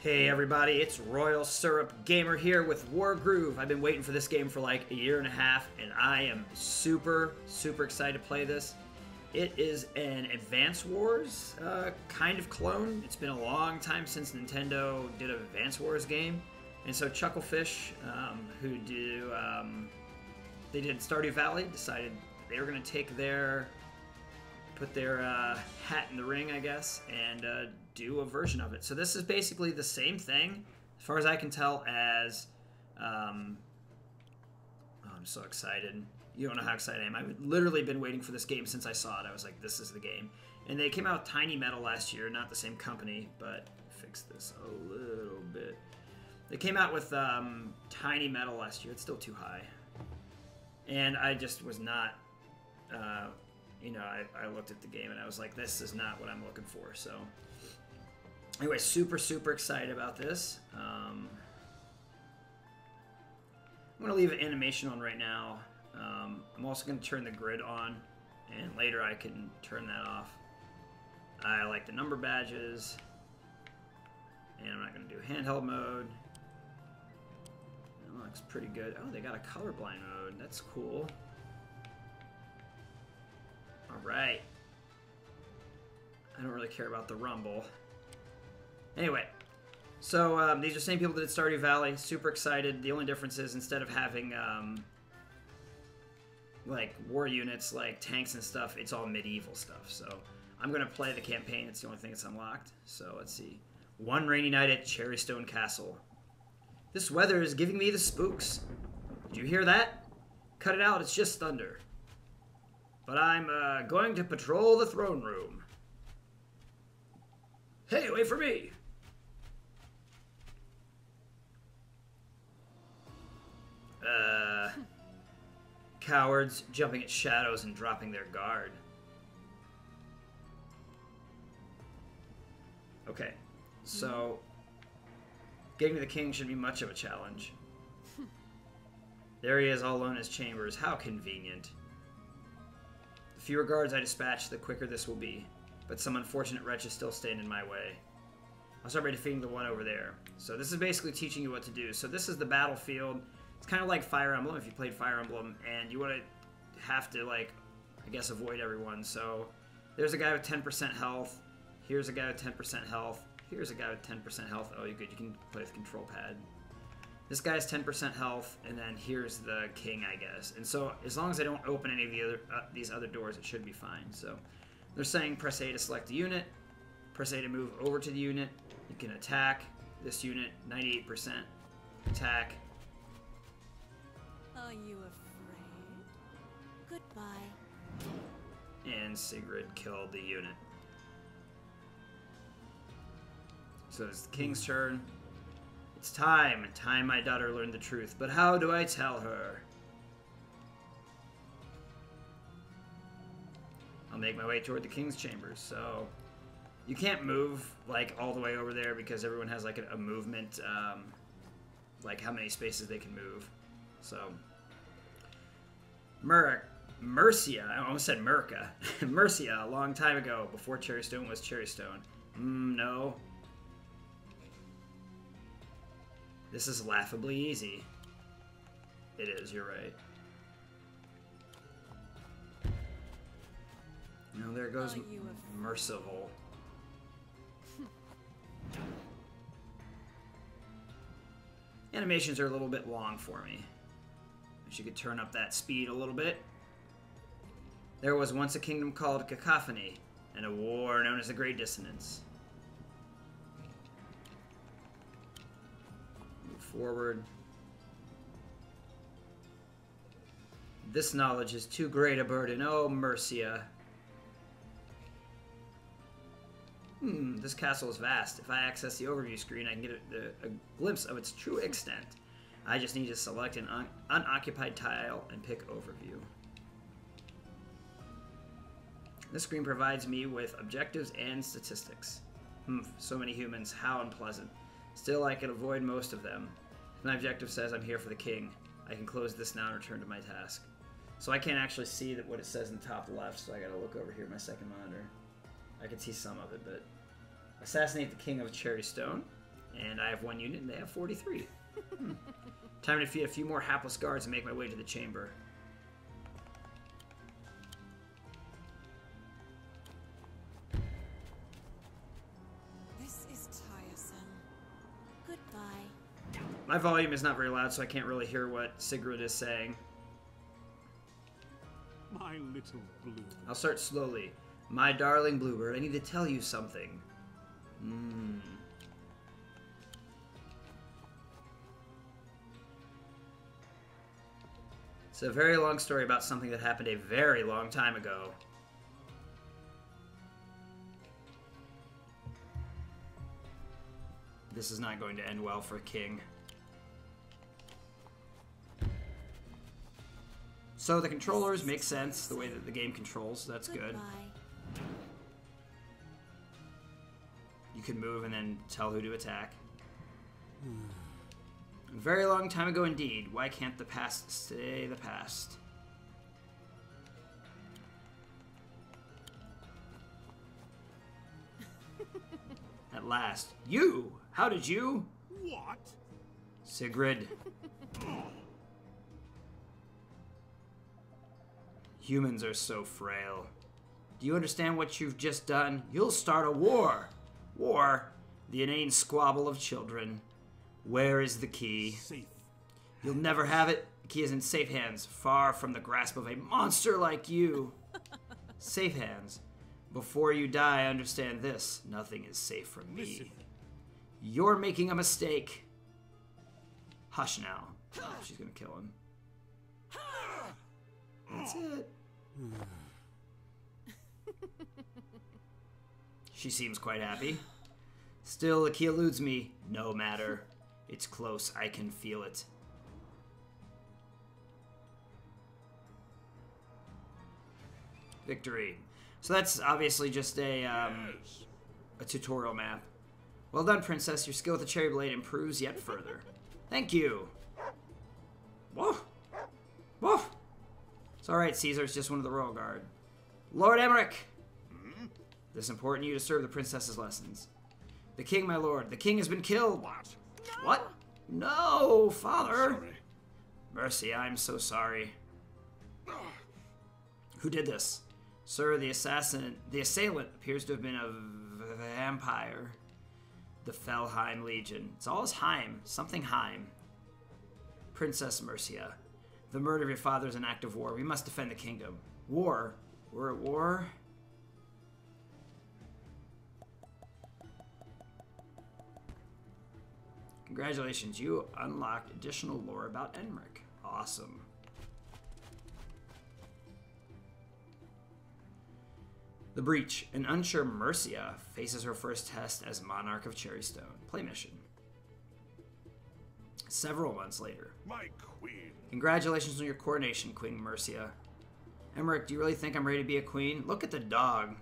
Hey everybody, it's Royal Syrup Gamer here with Wargroove. I've been waiting for this game for like a year and a half, and I am super excited to play this. It is an Advance Wars kind of clone. It's been a long time since Nintendo did an Advance Wars game, and so Chucklefish, who they did Stardew Valley, decided they were going to take put their hat in the ring, I guess, and do a version of it. So this is basically the same thing, as far as I can tell, as... oh, I'm so excited. You don't know how excited I am. I've literally been waiting for this game since I saw it. I was like, this is the game. And they came out with Tiny Metal last year, not the same company, but fix this a little bit. They came out with Tiny Metal last year. It's still too high. And I just was not... you know, I looked at the game and I was like, this is not what I'm looking for. So, anyway, super excited about this. I'm going to leave an animation on right now. I'm also going to turn the grid on, and later I can turn that off. I like the number badges, and I'm not going to do handheld mode. That looks pretty good. Oh, they got a colorblind mode. That's cool. Alright. I don't really care about the rumble. Anyway, so these are the same people that did Stardew Valley. Super excited. The only difference is instead of having like war units like tanks and stuff, it's all medieval stuff. So I'm going to play the campaign. It's the only thing that's unlocked. So let's see. One rainy night at Cherrystone Castle. This weather is giving me the spooks. Did you hear that? Cut it out. It's just thunder. But I'm going to patrol the throne room. Hey, wait for me! Cowards jumping at shadows and dropping their guard. Okay, so getting to the king shouldn't be much of a challenge. There he is, all alone in his chambers. How convenient. The fewer guards I dispatch, the quicker this will be. But some unfortunate wretches still stand in my way. I'll start by defeating the one over there. So this is basically teaching you what to do. So this is the battlefield. It's kind of like Fire Emblem, if you played Fire Emblem, and you want to have to, like, I guess, avoid everyone. So there's a guy with 10% health. Here's a guy with 10% health. Here's a guy with 10% health. Oh, you're good. You can play with the control pad. This guy has 10% health, and then here's the king, I guess. And so as long as I don't open any of the other these other doors, it should be fine. So they're saying press A to select the unit, press A to move over to the unit. You can attack this unit, 98%. Attack. Are you afraid? Goodbye. And Sigrid killed the unit. So it's the king's turn. It's time my daughter learned the truth. But how do I tell her? I'll make my way toward the king's chambers. So you can't move like all the way over there because everyone has like a movement, like how many spaces they can move. So Mercia, I almost said Merca. Mercia, a long time ago, before Cherrystone was Cherrystone. No. This is laughably easy. It is, you're right. Now there goes Merciful. Animations are a little bit long for me. Wish you could turn up that speed a little bit. There was once a kingdom called Cacophony, and a war known as the Great Dissonance. Move forward. This knowledge is too great a burden. Oh, Mercia. This castle is vast. If I access the overview screen, I can get a glimpse of its true extent. I just need to select an unoccupied tile and pick overview. This screen provides me with objectives and statistics. So many humans, how unpleasant. Still, I can avoid most of them. If my objective says I'm here for the king, I can close this now and return to my task. So I can't actually see what it says in the top left, so I gotta look over here at my second monitor. I can see some of it, but... Assassinate the king of Cherrystone. And I have 1 unit, and they have 43. Time to defeat a few more hapless guards and make my way to the chamber. This is tiresome. Goodbye. My volume is not very loud, so I can't really hear what Sigrid is saying. My little blue. I'll start slowly. My darling Bluebird, I need to tell you something. It's a very long story about something that happened a very long time ago. This is not going to end well for a king. So the controllers make sense, the way that the game controls, so that's good. You can move and then tell who to attack. A very long time ago indeed. Why can't the past stay the past? At last. You! How did you? What? Sigrid. Humans are so frail. Do you understand what you've just done? You'll start a war. War? The inane squabble of children. Where is the key? Safe. You'll never have it. The key is in safe hands, far from the grasp of a monster like you. Safe hands. Before you die, understand this. Nothing is safe from me. Listen. You're making a mistake. Hush now. Oh, she's gonna kill him. That's it. She seems quite happy. Still, the key eludes me. No matter. It's close. I can feel it. Victory. So that's obviously just a tutorial map. Well done, Princess. Your skill with the cherry blade improves yet further. Thank you. Whoa. Whoa. It's alright, Caesar. It's just one of the royal guard. Lord Emmerich! This important you to serve the princess's lessons. The king, my lord. The king has been killed. What? What? No, father. Sorry. Mercy, I'm so sorry. Who did this? Sir, the assailant appears to have been a vampire. The Felheim Legion. It's always Heim. Something Heim. Princess Mercia. The murder of your father is an act of war. We must defend the kingdom. War? We're at war? Congratulations, you unlocked additional lore about Emmerich. Awesome. The Breach. An unsure Mercia faces her first test as Monarch of Cherrystone. Play mission. Several months later. My queen. Congratulations on your coronation, Queen Mercia. Emmerich, do you really think I'm ready to be a queen? Look at the dog.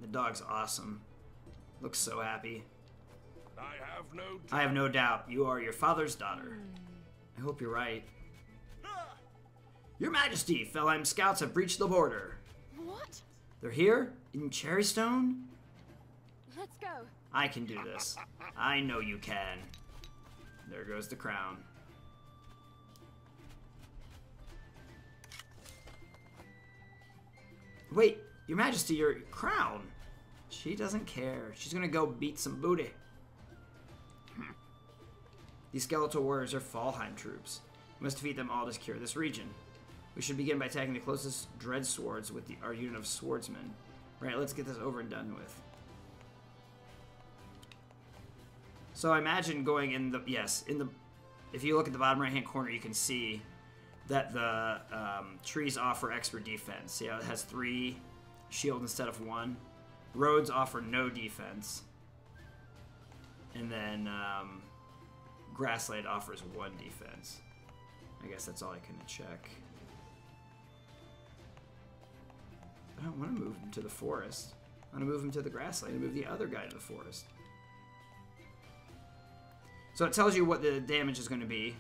The dog's awesome. Looks so happy. I have no doubt. You are your father's daughter. I hope you're right. Your Majesty, Felheim scouts have breached the border. What? They're here? In Cherrystone? Let's go. I can do this. I know you can. There goes the crown. Wait, Your Majesty, your crown. She doesn't care. She's gonna go beat some booty. These skeletal warriors are Falheim troops. We must defeat them all to secure this region. We should begin by attacking the closest dread swords with our unit of swordsmen. Right, let's get this over and done with. So I imagine going in the, if you look at the bottom right hand corner, you can see that the trees offer extra defense. See how it has 3 shield instead of 1? Roads offer no defense. And then Grassland offers 1 defense. I guess that's all I can check. I don't want to move him to the forest. I want to move him to the grassland and move the other guy to the forest. So it tells you what the damage is going to be.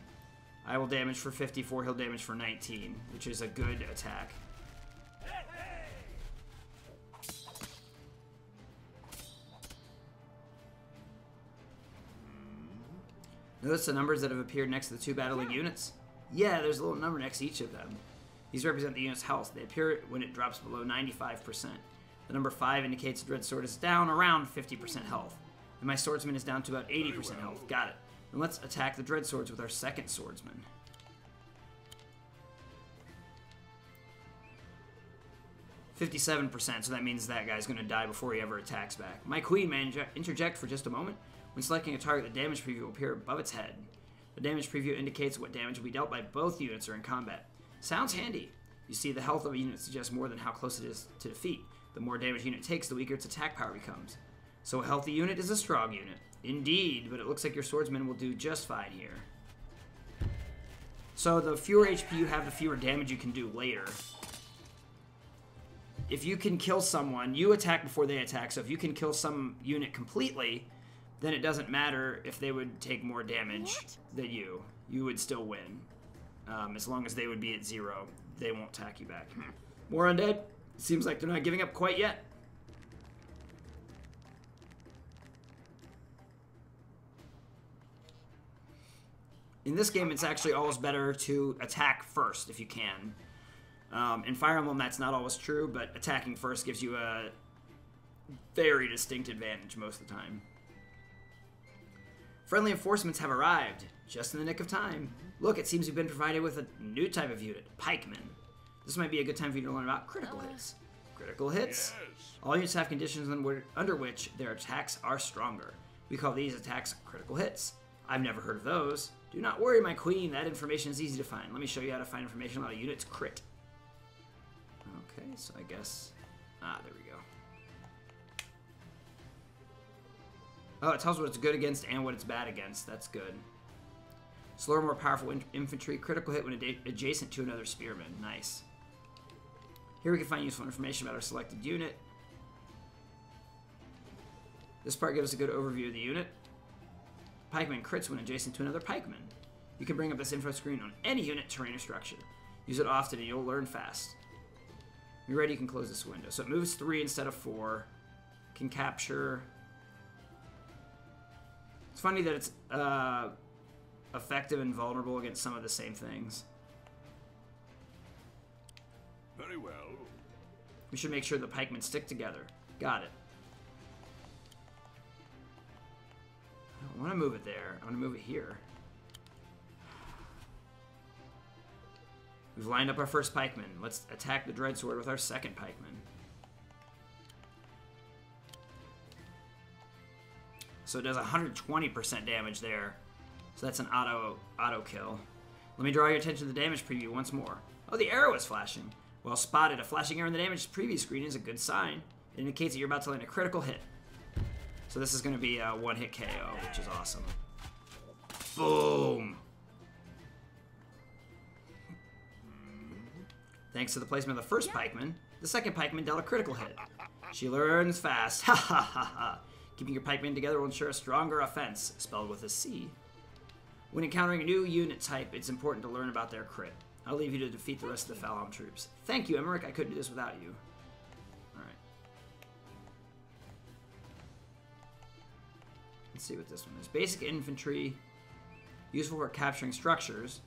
I will damage for 54, he'll damage for 19, which is a good attack. Notice the numbers that have appeared next to the two battling units? Yeah, there's a little number next to each of them. These represent the unit's health. They appear when it drops below 95%. The number 5 indicates the Dread Sword is down around 50% health. And my swordsman is down to about 80% health. Got it. Then let's attack the Dread Swords with our second swordsman. 57%, so that means that guy's going to die before he ever attacks back. My queen may interject for just a moment. When selecting a target, the damage preview will appear above its head. The damage preview indicates what damage will be dealt by both units are in combat. Sounds handy. You see, the health of a unit suggests more than how close it is to defeat. The more damage a unit takes, the weaker its attack power becomes. So a healthy unit is a strong unit. Indeed, but it looks like your swordsman will do just fine here. So the fewer HP you have, the fewer damage you can do later. If you can kill someone, you attack before they attack, so if you can kill some unit completely, then it doesn't matter if they would take more damage than you. You would still win. As long as they would be at 0, they won't attack you back. More undead? Seems like they're not giving up quite yet. In this game, it's actually always better to attack first if you can. In Fire Emblem, that's not always true, but attacking first gives you a very distinct advantage most of the time. Friendly enforcements have arrived, just in the nick of time. Look, it seems you've been provided with a new type of unit, pikemen. This might be a good time for you to learn about critical hits. Critical hits? Yes. All units have conditions under which their attacks are stronger. We call these attacks critical hits. I've never heard of those. Do not worry, my queen, that information is easy to find. Let me show you how to find information about a unit's crit. Okay, so I guess... there we go. Oh, it tells what it's good against and what it's bad against. That's good. Slower, more powerful infantry. Critical hit when adjacent to another spearman. Nice. Here we can find useful information about our selected unit. This part gives us a good overview of the unit. Pikeman crits when adjacent to another pikeman. You can bring up this info screen on any unit, terrain, or structure. Use it often and you'll learn fast. When you're ready, you can close this window. So it moves 3 instead of 4. Can capture... It's funny that it's effective and vulnerable against some of the same things. Very well. We should make sure the pikemen stick together. Got it. I don't want to move it there. I want to move it here. We've lined up our first pikeman. Let's attack the Dread Sword with our second pikeman. So it does 120% damage there. So that's an auto kill. Let me draw your attention to the damage preview once more. Oh, the arrow is flashing. Well spotted. A flashing arrow in the damage preview screen is a good sign. It indicates that you're about to land a critical hit. So this is going to be a one-hit KO, which is awesome. Boom! Thanks to the placement of the first pikeman, the second pikeman dealt a critical hit. She learns fast. Ha ha ha ha. Keeping your pikemen together will ensure a stronger offense, spelled with a C. When encountering a new unit type, it's important to learn about their crit. I'll leave you to defeat the rest of the Falham troops. Thank you, Emmerich. I couldn't do this without you. Alright. Let's see what this one is. Basic infantry. Useful for capturing structures.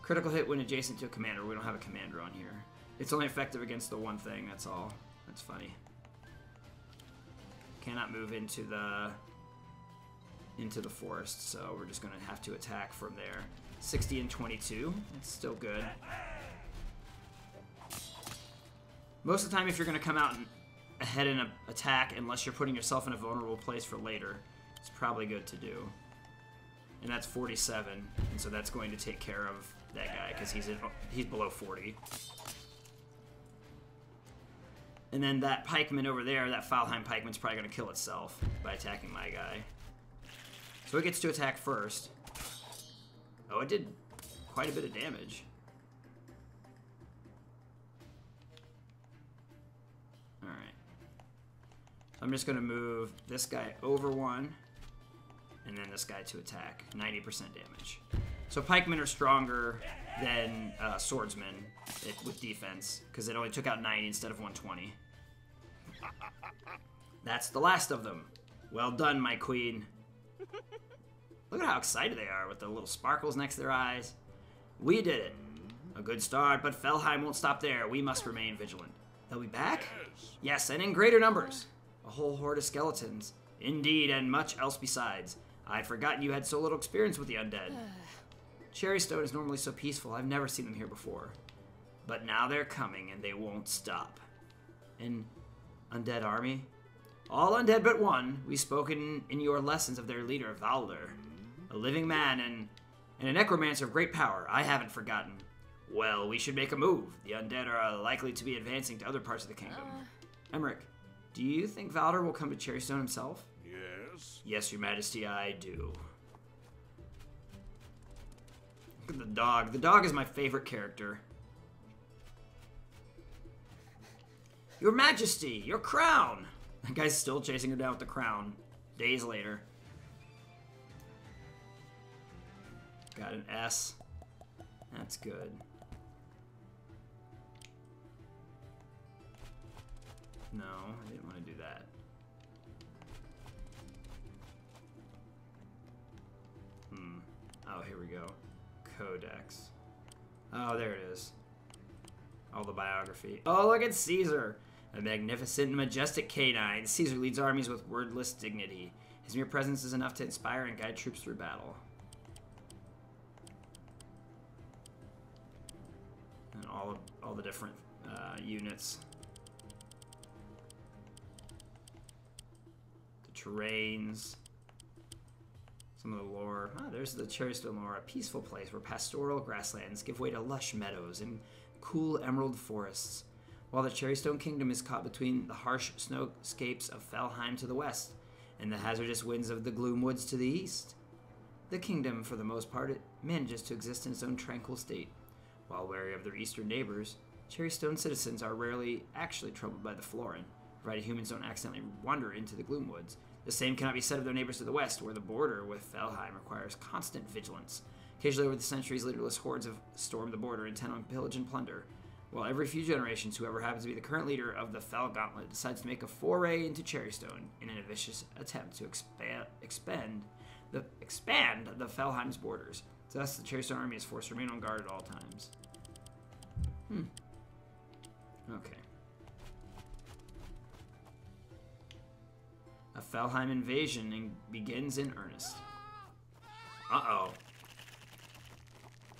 Critical hit when adjacent to a commander. We don't have a commander on here. It's only effective against the one thing, that's all. That's funny. Cannot move into the forest, so we're just going to have to attack from there. 60 and 22. It's still good. Most of the time, if you're going to come out ahead in an attack, unless you're putting yourself in a vulnerable place for later, it's probably good to do. And that's 47, and so that's going to take care of that guy because he's below 40. And then that pikeman over there, that Falheim pikeman's probably going to kill itself by attacking my guy. So it gets to attack first. Oh, it did quite a bit of damage. Alright. I'm just going to move this guy over 1, and then this guy to attack. 90% damage. So pikemen are stronger than swordsmen with defense, because it only took out 90 instead of 120. That's the last of them. Well done, my queen. Look at how excited they are with the little sparkles next to their eyes. We did it. A good start, but Felheim won't stop there. We must remain vigilant. They'll be back? Yes, and in greater numbers. A whole horde of skeletons. Indeed, and much else besides. I'd forgotten you had so little experience with the undead. Cherrystone is normally so peaceful. I've never seen them here before. But now they're coming, and they won't stop. An undead army? All undead but one. We've spoken in your lessons of their leader, Valder. A living man and a necromancer of great power. I haven't forgotten. Well, we should make a move. The undead are likely to be advancing to other parts of the kingdom. Emmerich, do you think Valder will come to Cherrystone himself? Yes. Yes, your majesty, I do. Look at the dog. The dog is my favorite character. Your majesty, your crown! That guy's still chasing him down with the crown. Days later. Got an S. That's good. No, I didn't want to do that. Oh, here we go. Codex. Oh, there it is. All the biography. Oh, look at Caesar! A magnificent and majestic canine. Caesar leads armies with wordless dignity. His mere presence is enough to inspire and guide troops through battle. And all the different units. The terrains. Some of the lore. Ah, there's the Cherrystone lore. A peaceful place where pastoral grasslands give way to lush meadows and cool emerald forests. While the Cherrystone Kingdom is caught between the harsh snowscapes of Felheim to the west and the hazardous winds of the Gloomwoods to the east. The kingdom, for the most part, it manages to exist in its own tranquil state. While wary of their eastern neighbors, Cherrystone citizens are rarely actually troubled by the Florin, provided humans don't accidentally wander into the Gloomwoods. The same cannot be said of their neighbors to the west, where the border with Felheim requires constant vigilance. Occasionally over the centuries, leaderless hordes have stormed the border intent on pillage and plunder, while every few generations, whoever happens to be the current leader of the Fel Gauntlet decides to make a foray into Cherrystone in an vicious attempt to expand the Felheim's borders. Thus, the Cherrystone army is forced to remain on guard at all times. Okay. A Felheim invasion begins in earnest. Uh-oh.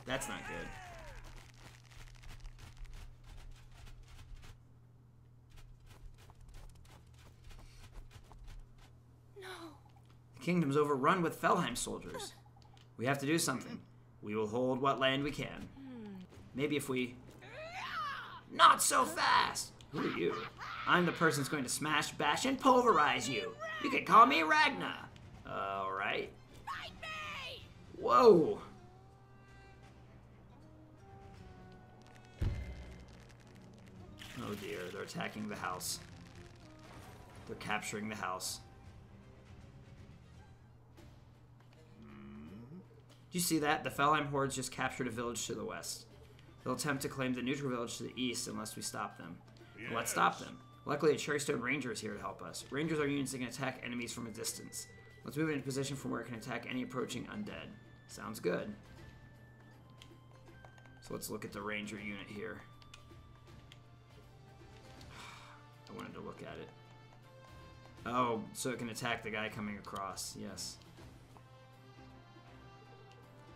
That's not good. No. The kingdom's overrun with Felheim soldiers. We have to do something. We will hold what land we can. Maybe if we... Not so fast! Who are you? I'm the person who's going to smash, bash, and pulverize you. You can call me Ragna. Alright. Fight me! Whoa! Oh dear, they're attacking the house. They're capturing the house. Did you see that? The Felheim hordes just captured a village to the west. They'll attempt to claim the neutral village to the east unless we stop them. Yes. Let's stop them. Luckily, a Cherrystone Ranger is here to help us. Rangers are units that can attack enemies from a distance. Let's move into position from where it can attack any approaching undead. Sounds good. So let's look at the Ranger unit here. I wanted to look at it. Oh, so it can attack the guy coming across. Yes.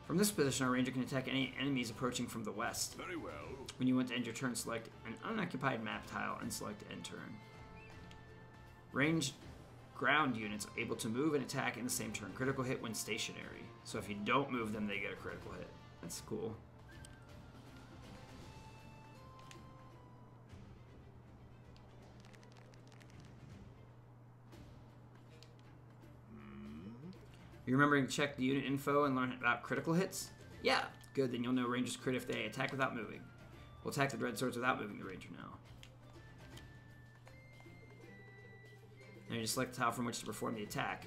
From this position, our ranger can attack any enemies approaching from the west. Very well. When you want to end your turn, select an unoccupied map tile and select End Turn. Ranged ground units are able to move and attack in the same turn. Critical hit when stationary. So if you don't move them, they get a critical hit. That's cool. You remembering to check the unit info and learn about critical hits? Yeah, good, then you'll know Rangers crit if they attack without moving. We'll attack the Dread Swords without moving the Ranger now. Now you just select the tile from which to perform the attack.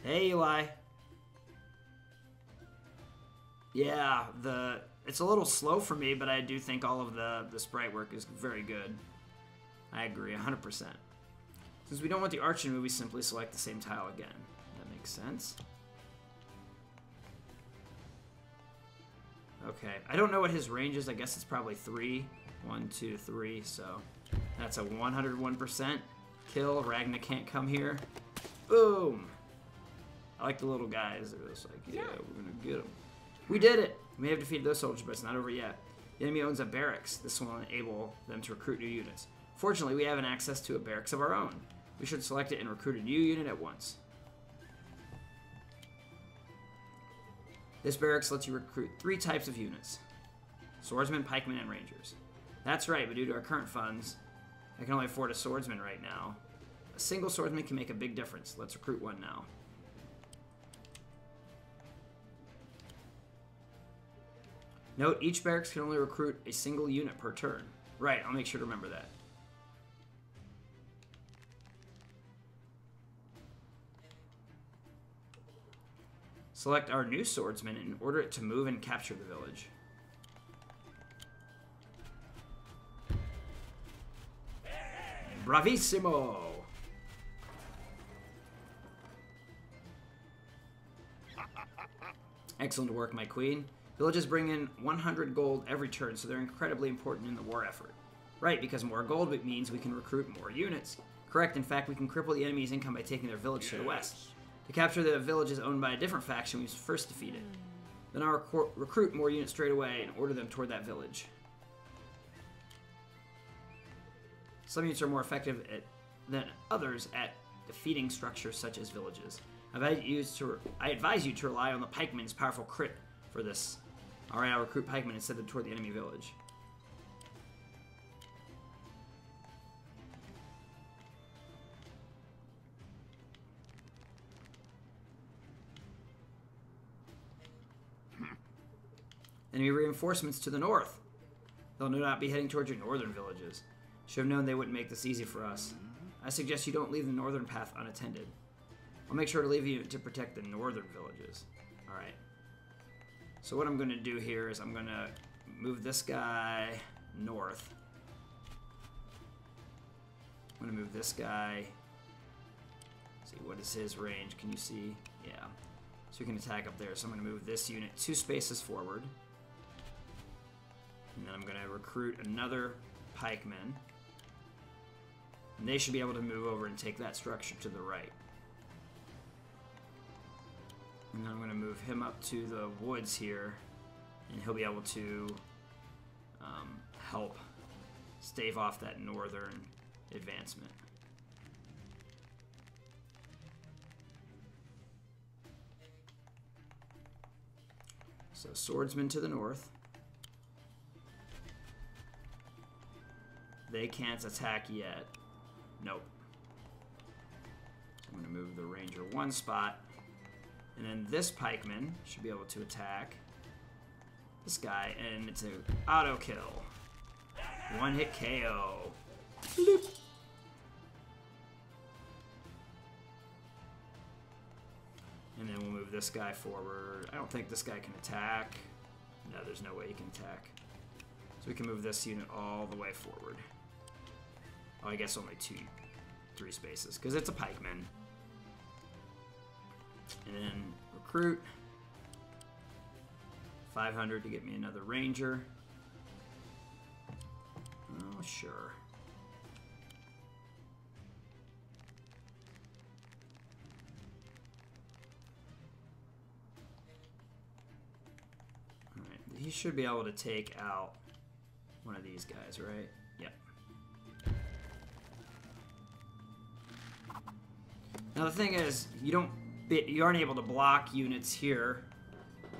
Hey, Eli. Yeah, it's a little slow for me, but I do think all of the sprite work is very good. I agree, 100%. Since we don't want the archer to move, we simply select the same tile again. That makes sense. Okay. I don't know what his range is. I guess it's probably 3. 1, 2, 3. So that's a 101% kill. Ragna can't come here. Boom. I like the little guys. It was like, yeah, we're going to get them. We did it. We may have defeated those soldiers, but it's not over yet. The enemy owns a barracks. This will enable them to recruit new units. Fortunately, we have an access to a barracks of our own. We should select it and recruit a new unit at once. This barracks lets you recruit 3 types of units. Swordsmen, pikemen, and rangers. That's right, but due to our current funds, I can only afford a swordsman right now. A single swordsman can make a big difference. Let's recruit one now. Note, each barracks can only recruit a single unit per turn. Right, I'll make sure to remember that. Select our new swordsman and order it to move and capture the village. Bravissimo! Excellent work, my queen. Villages bring in 100 gold every turn, so they're incredibly important in the war effort. Right, because more gold means we can recruit more units. Correct, in fact, we can cripple the enemy's income by taking their village to the west. To capture the villages owned by a different faction, we must first defeat it. Then I'll recruit more units straight away and order them toward that village. Some units are more effective than others at defeating structures such as villages. I advise you to rely on the pikeman's powerful crit for this. Alright, I'll recruit pikemen and send them toward the enemy village. Enemy reinforcements to the north. They'll no doubt be heading towards your northern villages. Should have known they wouldn't make this easy for us. I suggest you don't leave the northern path unattended. I'll make sure to leave you to protect the northern villages. Alright. So what I'm going to do here is I'm going to move this guy north. I'm going to move this guy. Let's see, what is his range? Can you see? Yeah. So we can attack up there. So I'm going to move this unit 2 spaces forward. And then I'm going to recruit another pikeman. And they should be able to move over and take that structure to the right. And then I'm going to move him up to the woods here. And he'll be able to help stave off that northern advancement. So swordsmen to the north. They can't attack yet. Nope. So I'm going to move the ranger 1 spot. And then this pikeman should be able to attack this guy. And it's an auto kill. 1-hit KO. Bloop. And then we'll move this guy forward. I don't think this guy can attack. No, there's no way he can attack. So we can move this unit all the way forward. Oh, I guess only 3 spaces, because it's a pikeman. And then recruit. 500 to get me another ranger. Oh, sure. Alright, he should be able to take out one of these guys, right? Yep. Now the thing is, you aren't able to block units here,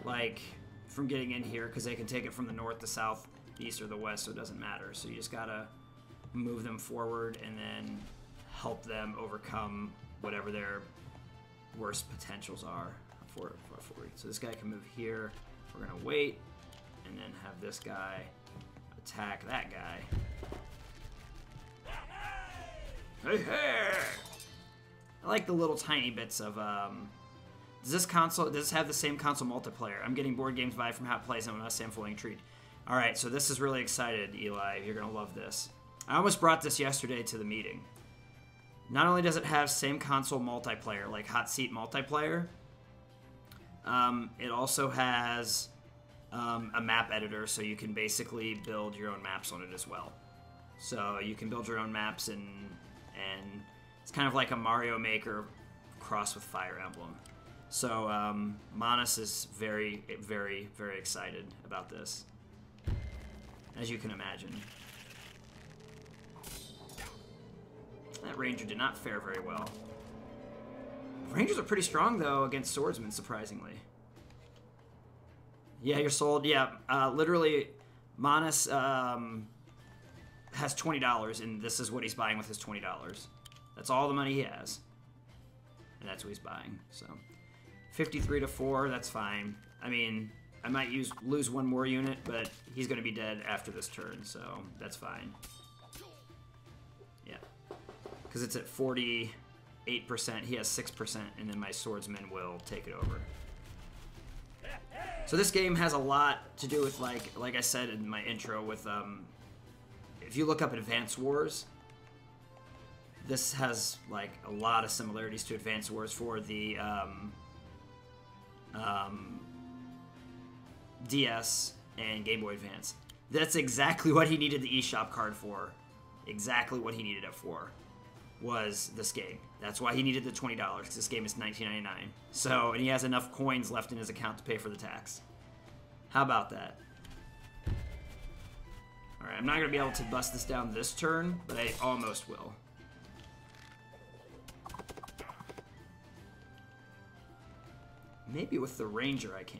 like, from getting in here, because they can take it from the north, the south, the east, or the west, so it doesn't matter. So you just gotta move them forward and then help them overcome whatever their worst potentials are. So this guy can move here. We're gonna wait, and then have this guy attack that guy. Hey, hey! I like the little tiny bits of, does this have the same console multiplayer? I'm getting board games vibe from how it plays, and I must say I'm fully intrigued. Alright, so this is really excited, Eli. You're going to love this. I almost brought this yesterday to the meeting. Not only does it have same console multiplayer, like hot seat multiplayer, it also has a map editor, so you can basically build your own maps on it as well. So you can build your own maps, and it's kind of like a Mario Maker crossed with Fire Emblem. So Manus is very, very, very excited about this, as you can imagine. That ranger did not fare very well. Rangers are pretty strong, though, against swordsmen, surprisingly. Yeah, you're sold. Yeah, literally, Manus has $20, and this is what he's buying with his $20. That's all the money he has. And that's what he's buying, so... 53 to 4, that's fine. I mean, I might lose one more unit, but he's going to be dead after this turn, so that's fine. Yeah. Because it's at 48%, he has 6%, and then my swordsman will take it over. So this game has a lot to do with, like I said in my intro, with, if you look up Advance Wars, this has, like, a lot of similarities to Advance Wars for the, DS and Game Boy Advance. That's exactly what he needed the eShop card for. Exactly what he needed it for was this game. That's why he needed the $20, because this game is $19.99. So, and he has enough coins left in his account to pay for the tax. How about that? Alright, I'm not going to be able to bust this down this turn, but I almost will. Maybe with the ranger I can.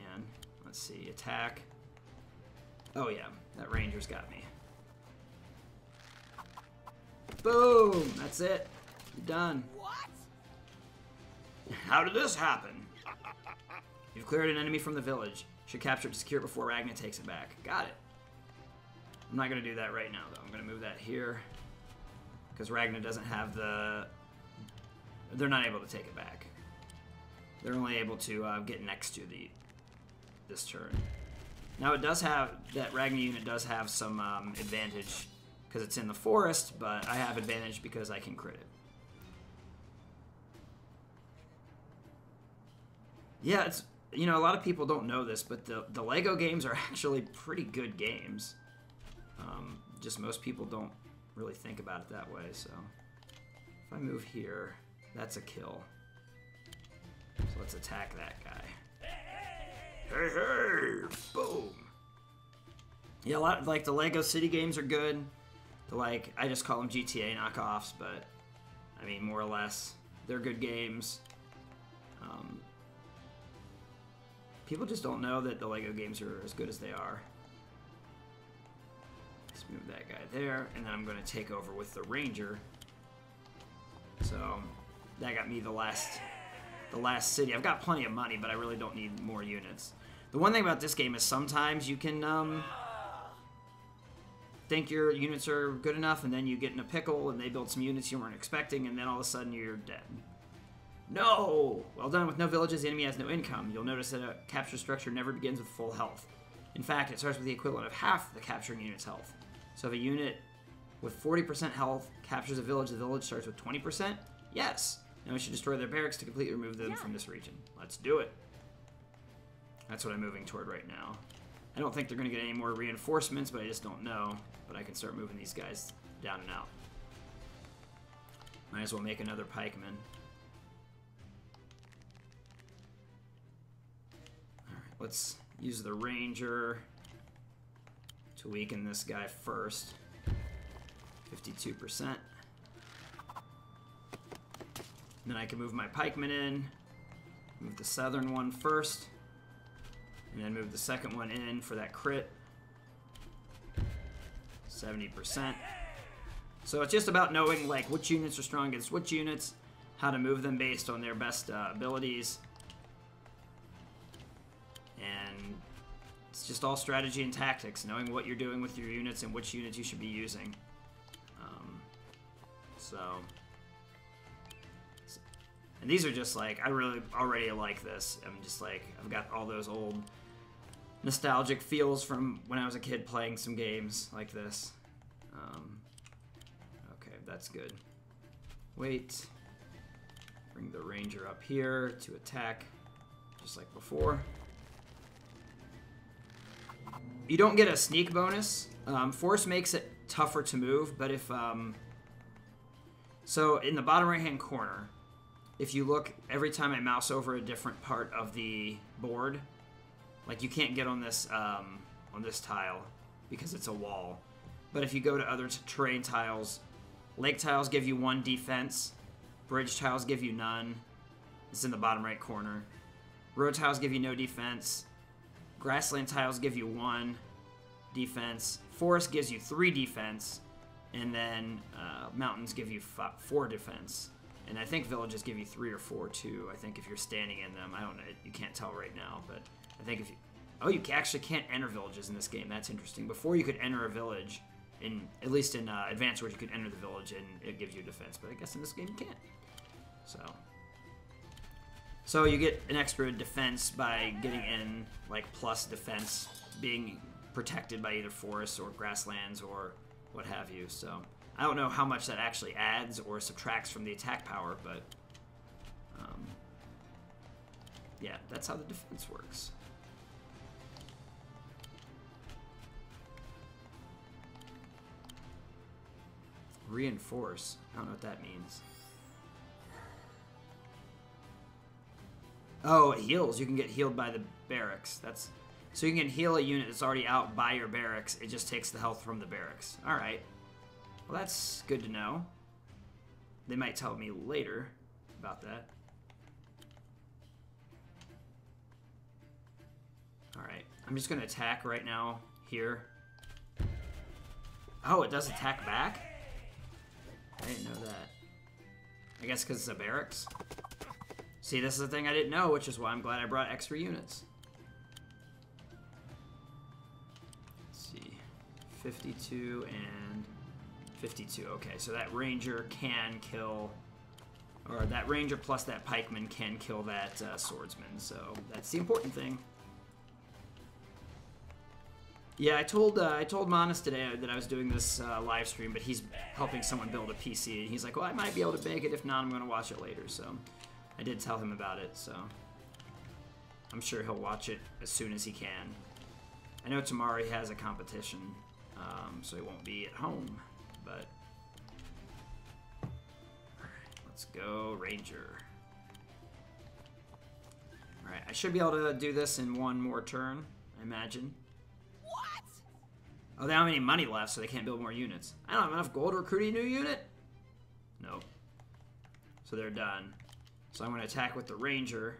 Let's see, attack. Oh yeah, that ranger's got me. Boom! That's it. You're done. What? How did this happen? You've cleared an enemy from the village. Should capture it to secure it before Ragna takes it back. Got it. I'm not going to do that right now, though. I'm going to move that here. Because Ragna doesn't have the... They're not able to take it back. They're only able to get next to this turn. Now it does have, that Ragna unit does have some advantage because it's in the forest, but I have advantage because I can crit it. Yeah, it's, you know, a lot of people don't know this, but the Lego games are actually pretty good games. Just most people don't really think about it that way, so. If I move here, that's a kill. So let's attack that guy. Hey, hey! Boom! Yeah, a lot, like, the Lego City games are good. Like, I just call them GTA knockoffs, but, I mean, more or less, they're good games. People just don't know that the Lego games are as good as they are. Let's move that guy there, and then I'm going to take over with the Ranger. So, that got me the last city. I've got plenty of money, but I really don't need more units. The one thing about this game is sometimes you can think your units are good enough, and then you get in a pickle, and they build some units you weren't expecting, and then all of a sudden you're dead. No! Well done. With no villages, the enemy has no income. You'll notice that a capture structure never begins with full health. In fact, it starts with the equivalent of half the capturing unit's health. So if a unit with 40% health captures a village, the village starts with 20%? Yes! Now we should destroy their barracks to completely remove them from this region. Let's do it. That's what I'm moving toward right now. I don't think they're going to get any more reinforcements, but I just don't know. But I can start moving these guys down and out. Might as well make another pikeman. Alright, let's use the ranger to weaken this guy first. 52%. Then I can move my pikemen in, move the southern one first, and then move the second one in for that crit. 70%. So it's just about knowing, like, which units are strong against which units, how to move them based on their best abilities. And it's just all strategy and tactics, knowing what you're doing with your units and which units you should be using. And these are just like, I really already like this. I'm just like, I've got all those old nostalgic feels from when I was a kid playing some games like this. Okay, that's good. Wait. Bring the ranger up here to attack, just like before. You don't get a sneak bonus. Force makes it tougher to move, but if... So, in the bottom right-hand corner, if you look, every time I mouse over a different part of the board, like you can't get on this tile because it's a wall. But if you go to other terrain tiles, lake tiles give you 1 defense, bridge tiles give you none. It's in the bottom right corner. Road tiles give you no defense. Grassland tiles give you 1 defense. Forest gives you 3 defense. And then mountains give you 4 defense. And I think villages give you 3 or 4 too. I think if you're standing in them, I don't know. You can't tell right now, but I think if you... Oh, you actually can't enter villages in this game. That's interesting. Before you could enter a village, at least in Advanced Wars, you could enter the village and it gives you defense. But I guess in this game you can't. So you get an extra defense by getting in, like, plus defense, being protected by either forests or grasslands or what have you. So I don't know how much that actually adds or subtracts from the attack power, but yeah, that's how the defense works. Reinforce. I don't know what that means. Oh, it heals. You can get healed by the barracks. That's so you can heal a unit that's already out by your barracks. It just takes the health from the barracks. All right. Well, that's good to know. They might tell me later about that. All right. I'm just going to attack right now here. Oh, it does attack back? I didn't know that. I guess because it's a barracks. See, this is the thing I didn't know, which is why I'm glad I brought extra units. Let's see. 52 and 52. Okay, so that ranger can kill... Or that ranger plus that pikeman can kill that swordsman. So that's the important thing. Yeah, I told Manas today that I was doing this live stream, but he's helping someone build a PC, and he's like, well, I might be able to make it. If not, I'm going to watch it later. So I did tell him about it, so I'm sure he'll watch it as soon as he can. I know tomorrow he has a competition, so he won't be at home, but... Alright, let's go Ranger. Alright, I should be able to do this in one more turn, I imagine. Oh, they don't have any money left, so they can't build more units. I don't have enough gold to recruit a new unit? Nope. So they're done. So I'm going to attack with the Ranger.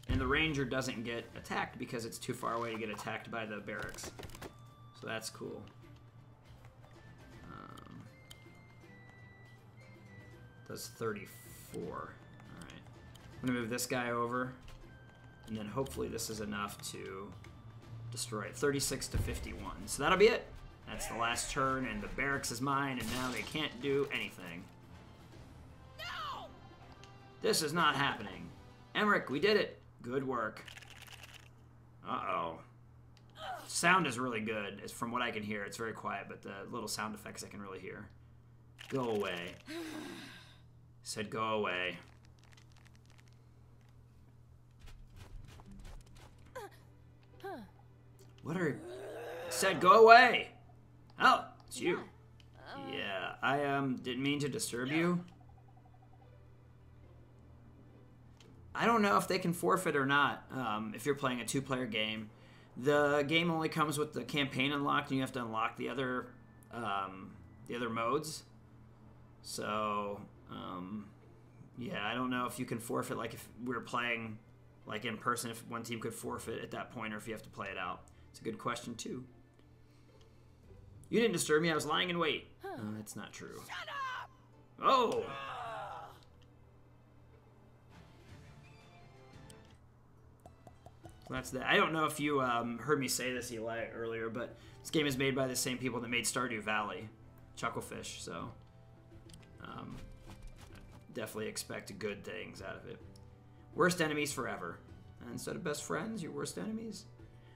And the Ranger doesn't get attacked because it's too far away to get attacked by the barracks. So that's cool. Does 34. Alright. I'm going to move this guy over. And then hopefully this is enough to... destroy it. 36 to 51. So that'll be it. That's the last turn, and the barracks is mine, and now they can't do anything. No! This is not happening. Emmerich, we did it. Good work. Uh-oh. Sound is really good. It's from what I can hear. It's very quiet, but the little sound effects I can really hear. Go away. Said go away. What are... Said go away! Oh, it's you. Yeah, I didn't mean to disturb you. I don't know if they can forfeit or not if you're playing a 2-player game. The game only comes with the campaign unlocked, and you have to unlock the other modes. So, yeah, I don't know if you can forfeit, like if we were playing like in person, if one team could forfeit at that point, or if you have to play it out. It's a good question, too. You didn't disturb me. I was lying in wait. Oh, that's not true. Shut up! Oh! So that's that. I don't know if you heard me say this, Eli, earlier, but this game is made by the same people that made Stardew Valley, Chucklefish, so definitely expect good things out of it. Worst enemies forever. Instead of best friends, your worst enemies?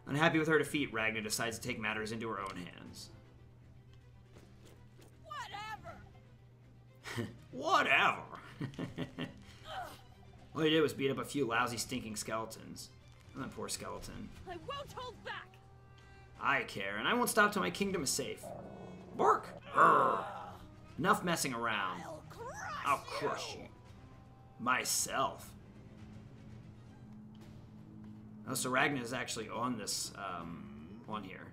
Unhappy with her defeat, Ragnar decides to take matters into her own hands. Whatever! Whatever! All he did was beat up a few lousy, stinking skeletons. Oh, that poor skeleton. I won't hold back! I care, and I won't stop till my kingdom is safe. Bark! Urgh. Enough messing around. I'll crush you. Myself. Oh, so Ragna is actually on this, on here.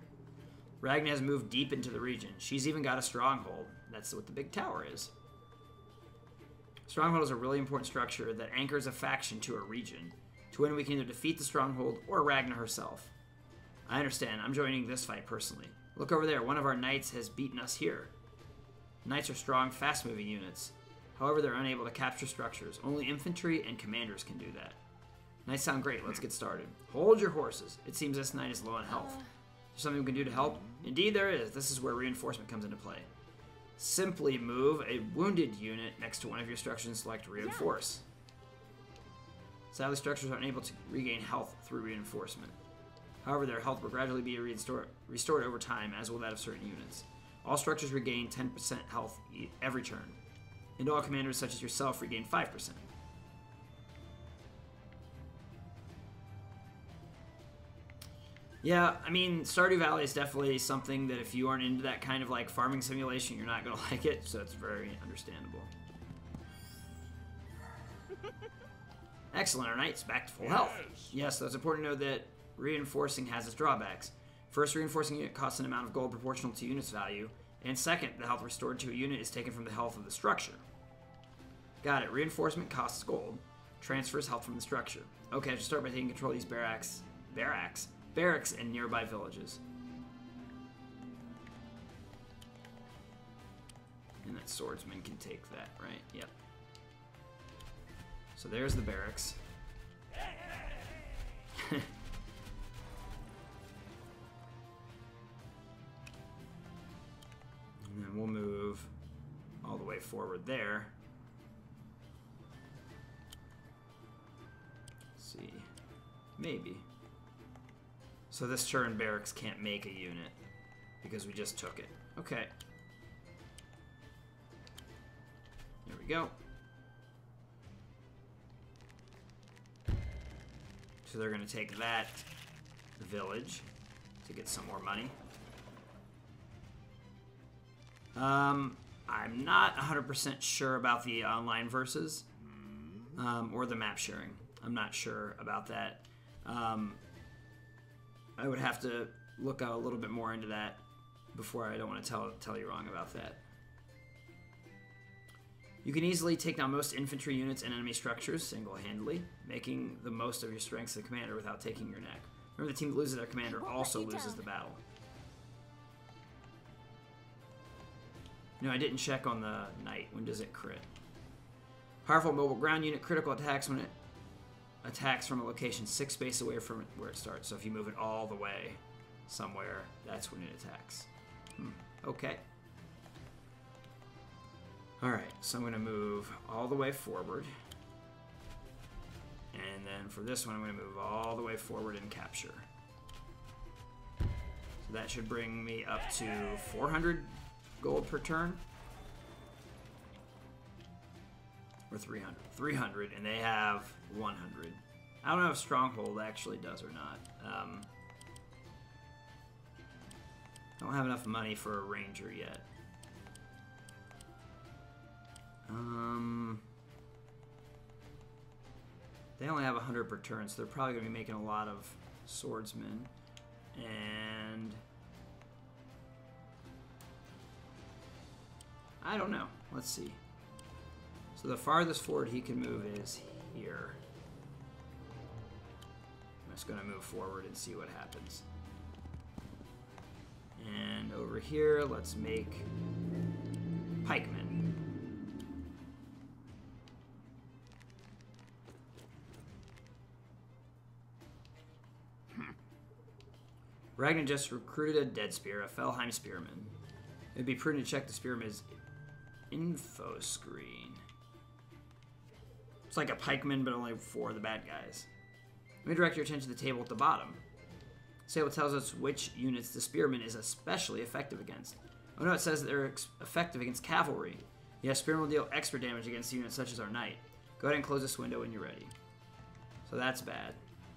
Ragna has moved deep into the region. She's even got a stronghold. That's what the big tower is. Stronghold is a really important structure that anchors a faction to a region. To win, we can either defeat the stronghold or Ragna herself. I understand. I'm joining this fight personally. Look over there. One of our knights has beaten us here. Knights are strong, fast-moving units. However, they're unable to capture structures. Only infantry and commanders can do that. Knights sound great. Let's get started. Hold your horses. It seems this knight is low on health. Is there something we can do to help? Indeed there is. This is where reinforcement comes into play. Simply move a wounded unit next to one of your structures and select Reinforce. Sadly, structures aren't able to regain health through reinforcement. However, their health will gradually be restored over time, as will that of certain units. All structures regain 10% health every turn. And all commanders, such as yourself, regain 5%. Yeah, I mean, Stardew Valley is definitely something that if you aren't into that kind of like farming simulation, you're not going to like it, so it's very understandable. Excellent, our knight's back to full health. Yes, though it's important to know that reinforcing has its drawbacks. First, reinforcing unit costs an amount of gold proportional to unit's value, and second, the health restored to a unit is taken from the health of the structure. Got it, reinforcement costs gold, transfers health from the structure. Okay, I should start by taking control of these barracks in nearby villages. And that swordsman can take that, right? Yep. So there's the barracks. And then we'll move all the way forward there. Let's see. Maybe. So this turn, barracks can't make a unit because we just took it. Okay. There we go. So they're going to take that village to get some more money. I'm not 100% sure about the online versus or the map sharing. I'm not sure about that. I would have to look out a little bit more into that before. I don't want to tell you wrong about that. You can easily take down most infantry units and enemy structures single-handedly, making the most of your strengths as a commander without taking your neck. Remember, the team that loses their commander also loses the battle. No, I didn't check on the knight. When does it crit? Powerful mobile ground unit critical attacks when it attacks from a location 6 space away from where it starts. So if you move it all the way somewhere, that's when it attacks. Okay. Alright, so I'm going to move all the way forward. And then for this one, I'm going to move all the way forward and capture. So that should bring me up to 400 gold per turn. Or 300. 300, and they have 100. I don't know if Stronghold actually does or not. Don't have enough money for a ranger yet. They only have 100 per turn, so they're probably going to be making a lot of swordsmen. And I don't know. Let's see. So the farthest forward he can move is here. I'm just going to move forward and see what happens. And over here, let's make pikemen. Ragnar just recruited a dead spear, a Felheim spearman. It'd be prudent to check the spearman's info screen. It's like a pikeman, but only for the bad guys. Let me direct your attention to the table at the bottom. This table tells us which units the spearman is especially effective against. Oh no, it says that they're effective against cavalry. Yes, spearmen will deal extra damage against units such as our knight. Go ahead and close this window when you're ready. So that's bad.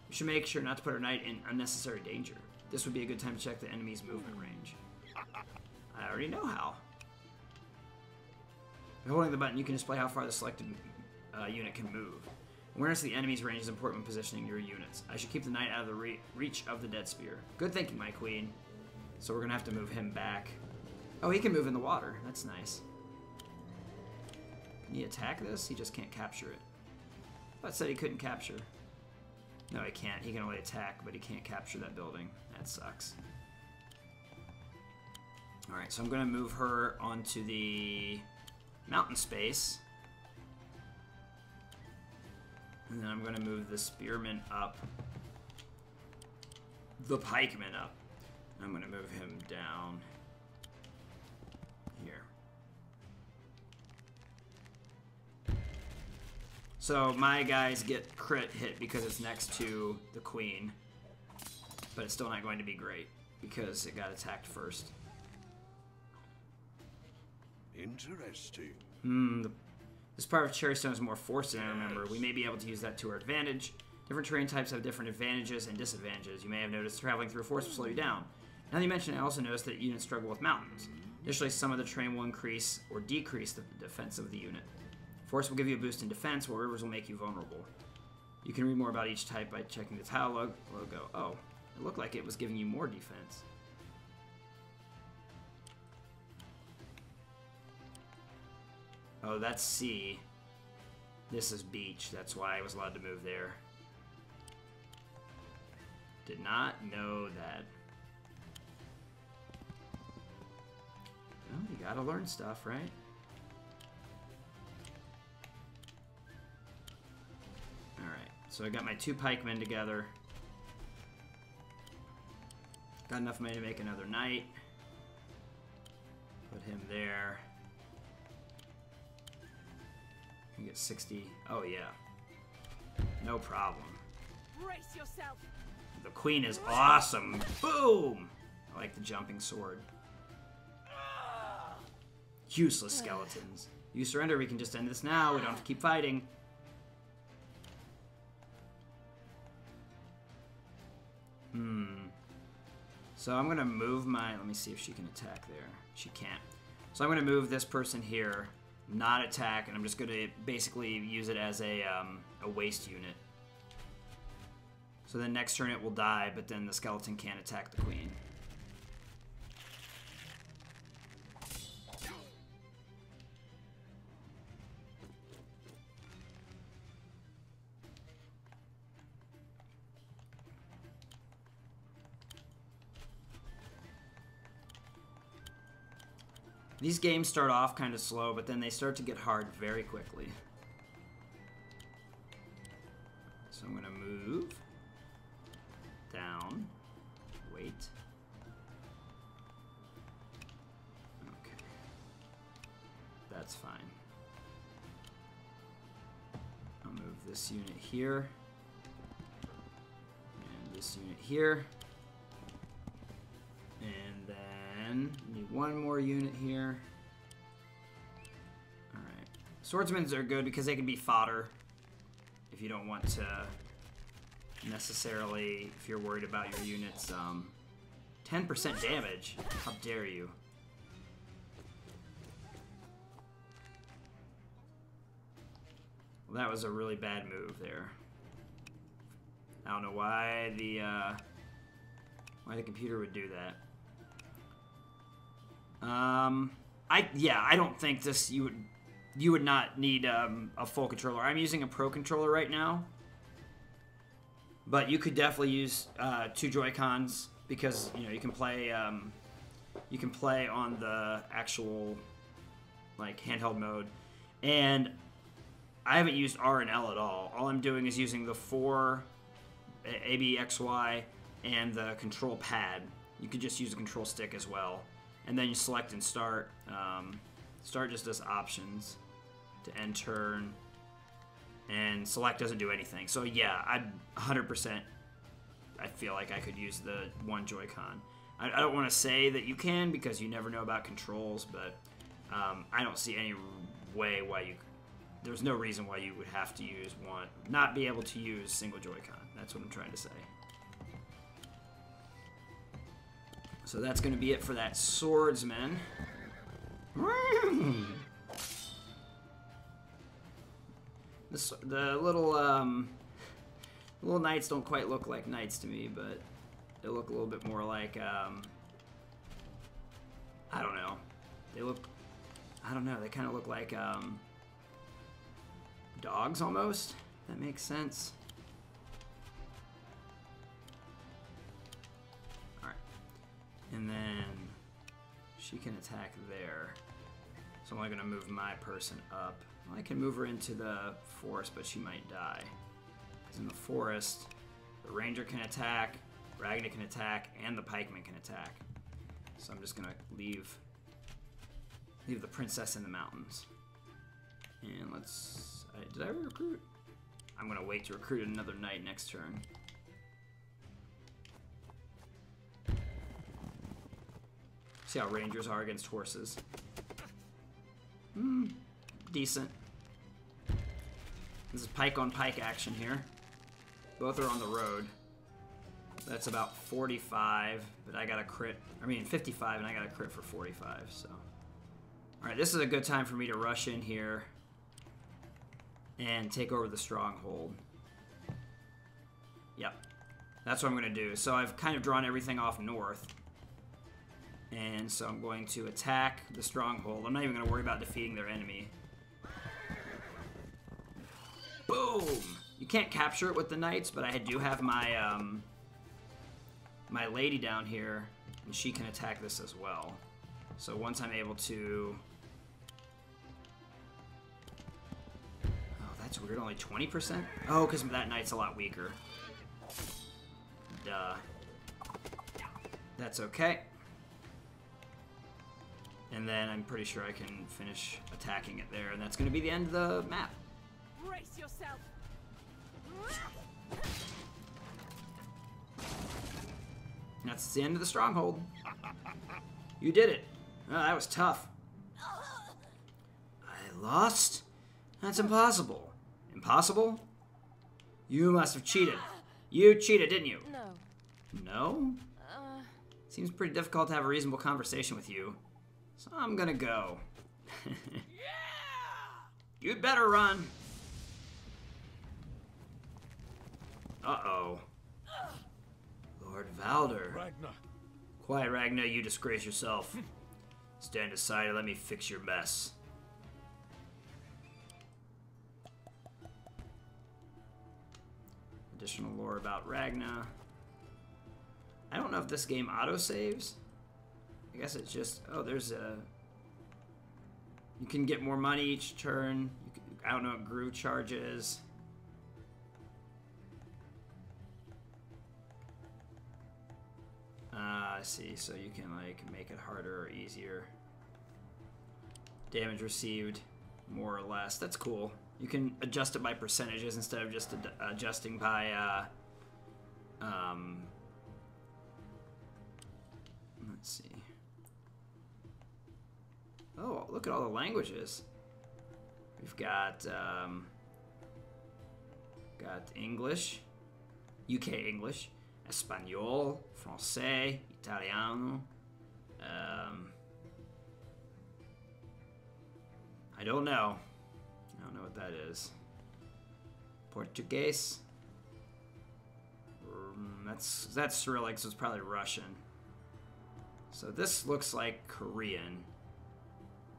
We should make sure not to put our knight in unnecessary danger. this would be a good time to check the enemy's movement range. I already know how. By holding the button, you can display how far the selected unit can move. Awareness of the enemy's range is important when positioning your units. I should keep the knight out of the reach of the dead spear. Good thinking, my queen. So we're going to have to move him back. Oh, he can move in the water. That's nice. Can he attack this? He just can't capture it. I thought it said he couldn't capture. No, he can't. He can only attack, but he can't capture that building. That sucks. Alright, so I'm going to move her onto the mountain space. And then I'm going to move the spearman up. The pikeman up. I'm going to move him down here. So my guys get crit hit because it's next to the queen. But it's still not going to be great because it got attacked first. Interesting. This part of Cherrystone is more forced than I remember. We may be able to use that to our advantage. Different terrain types have different advantages and disadvantages. You may have noticed traveling through a forest will slow you down. Now that you mention it, I also noticed that units struggle with mountains. Additionally, some of the terrain will increase or decrease the defense of the unit. Forest will give you a boost in defense, while rivers will make you vulnerable. You can read more about each type by checking the tile logo. Oh, it looked like it was giving you more defense. Oh, that's sea. This is beach. That's why I was allowed to move there. Did not know that. Well, you gotta learn stuff, right? Alright, so I got my 2 pikemen together. Got enough money to make another knight. Put him there. You get 60. Oh, yeah. No problem. Brace yourself. The queen is awesome. Boom! I like the jumping sword. Useless skeletons. You surrender, we can just end this now. We don't have to keep fighting. So I'm going to move my... Let me see if she can attack there. She can't. So I'm going to move this person here. Not attack, and I'm just going to basically use it as a waste unit. So then next turn it will die, but then the skeleton can't attack the queen. These games start off kind of slow, but then they start to get hard very quickly. So I'm going to move down, wait. Okay. That's fine. I'll move this unit here, and this unit here. And then need one more unit here. Alright. Swordsmen are good because they can be fodder if you don't want to necessarily, if you're worried about your units. 10% damage? How dare you? Well, that was a really bad move there. I don't know why the computer would do that. I don't think this you would not need a full controller. I'm using a Pro controller right now, but you could definitely use 2 Joy-Cons because you can play on the actual like handheld mode, and I haven't used R and L at all. All I'm doing is using the 4 A, B, X, Y, and the control pad. You could just use a control stick as well. And then you select and start. Start just does options to end turn. And select doesn't do anything. So yeah, I'm 100%. I feel like I could use the 1 Joy-Con. I don't want to say that you can because you never know about controls, but I don't see any way why you... There's no reason why you would have to use one. Not be able to use single Joy-Con. That's what I'm trying to say. So that's going to be it for that swordsman. The little knights don't quite look like knights to me, but they look a little bit more like, I don't know. They look, I don't know, they kind of look like dogs almost. That makes sense. Alright. And then she can attack there. So I'm only going to move my person up. Well, I can move her into the forest, but she might die. Because in the forest, the ranger can attack, Ragnar can attack, and the pikeman can attack. So I'm just going to leave the princess in the mountains. And let's... did I recruit? I'm going to wait to recruit another knight next turn. See how rangers are against horses. Decent. This is pike on pike action here. Both are on the road. That's about 45, but I got a crit. I mean 55, and I got a crit for 45. So, all right, this is a good time for me to rush in here and take over the stronghold. Yep, that's what I'm gonna do. So I've kind of drawn everything off north. And so I'm going to attack the stronghold. I'm not even going to worry about defeating their enemy. Boom! You can't capture it with the knights, but I do have my my lady down here, and she can attack this as well. So once I'm able to... Oh, that's weird. Only 20%? Oh, because that knight's a lot weaker. Duh. That's okay. And then I'm pretty sure I can finish attacking it there, and that's going to be the end of the map. Brace yourself. And that's the end of the stronghold. You did it. Oh, that was tough. I lost? That's impossible. Impossible? You must have cheated. You cheated, didn't you? No. No? Seems pretty difficult to have a reasonable conversation with you. So I'm gonna go. You'd better run. Uh-oh. Lord Valder. Ragnar. Quiet, Ragnar, you disgrace yourself. Stand aside and let me fix your mess. Additional lore about Ragnar. I don't know if this game auto-saves. I guess it's just... Oh, there's a... You can get more money each turn. I don't know what Groove charges. I see. So you can, like, make it harder or easier. Damage received, more or less. That's cool. You can adjust it by percentages instead of just adjusting by... Let's see. Oh, look at all the languages. We've got English, UK English, Espanol, Francais, Italiano. I don't know. I don't know what that is. Portuguese. That's Cyrillic, so it's probably Russian. So this looks like Korean.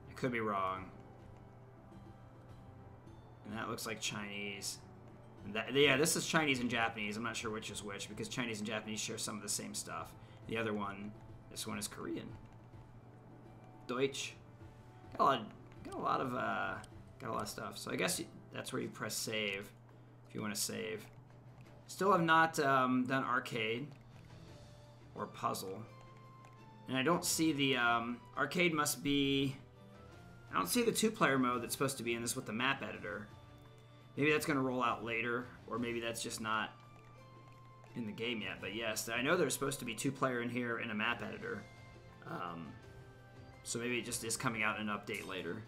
I could be wrong. And that looks like Chinese. And yeah, this is Chinese and Japanese. I'm not sure which is which because Chinese and Japanese share some of the same stuff. The other one, this one is Korean. Deutsch. Got a lot of stuff. So I guess that's where you press save if you want to save. Still have not done arcade or puzzle. And I don't see the arcade must be... I don't see the two-player mode that's supposed to be in this with the map editor. Maybe that's going to roll out later, or maybe that's just not in the game yet. But yes, I know there's supposed to be two-player in here in a map editor. So maybe it just is coming out in an update later.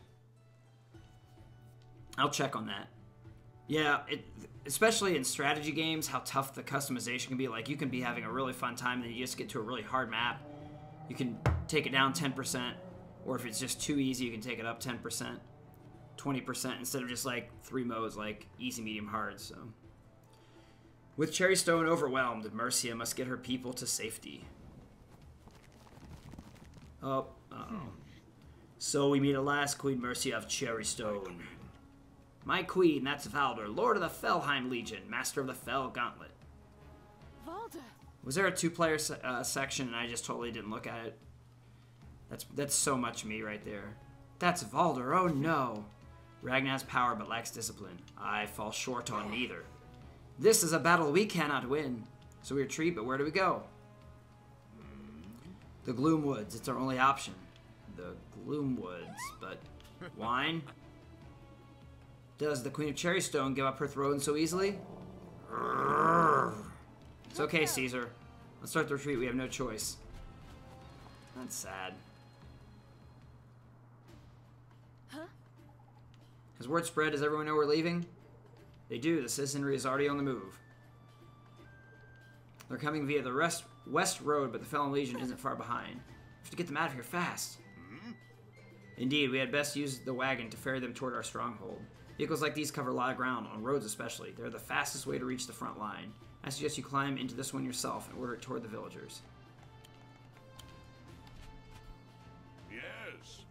I'll check on that. Yeah, especially in strategy games, how tough the customization can be. Like, you can be having a really fun time, and then you just get to a really hard map, you can take it down 10%, or if it's just too easy, you can take it up 10%, 20%, instead of just like 3 modes like easy, medium, hard. So, with Cherrystone overwhelmed, Mercia must get her people to safety. Oh, uh-oh. So we meet at last, Queen Mercia of Cherrystone. My queen, that's Valder, Lord of the Felheim Legion, Master of the Fell Gauntlet. Valder. Was there a 2-player section and I just totally didn't look at it? That's so much me right there. That's Valder, oh no. Ragnar has power but lacks discipline. I fall short on neither. This is a battle we cannot win. So we retreat, but where do we go? The Gloomwoods, it's our only option. The Gloomwoods, but wine? Does the Queen of Cherrystone give up her throne so easily? It's okay, Caesar. Let's start the retreat. We have no choice. That's sad. Huh? Has word spread? Does everyone know we're leaving? They do. The citizenry is already on the move. They're coming via the west road, but the Felon Legion isn't far behind. We have to get them out of here fast. Indeed, we had best use the wagon to ferry them toward our stronghold. Vehicles like these cover a lot of ground, on roads especially. They're the fastest way to reach the front line. I suggest you climb into this one yourself and order it toward the villagers. Yes.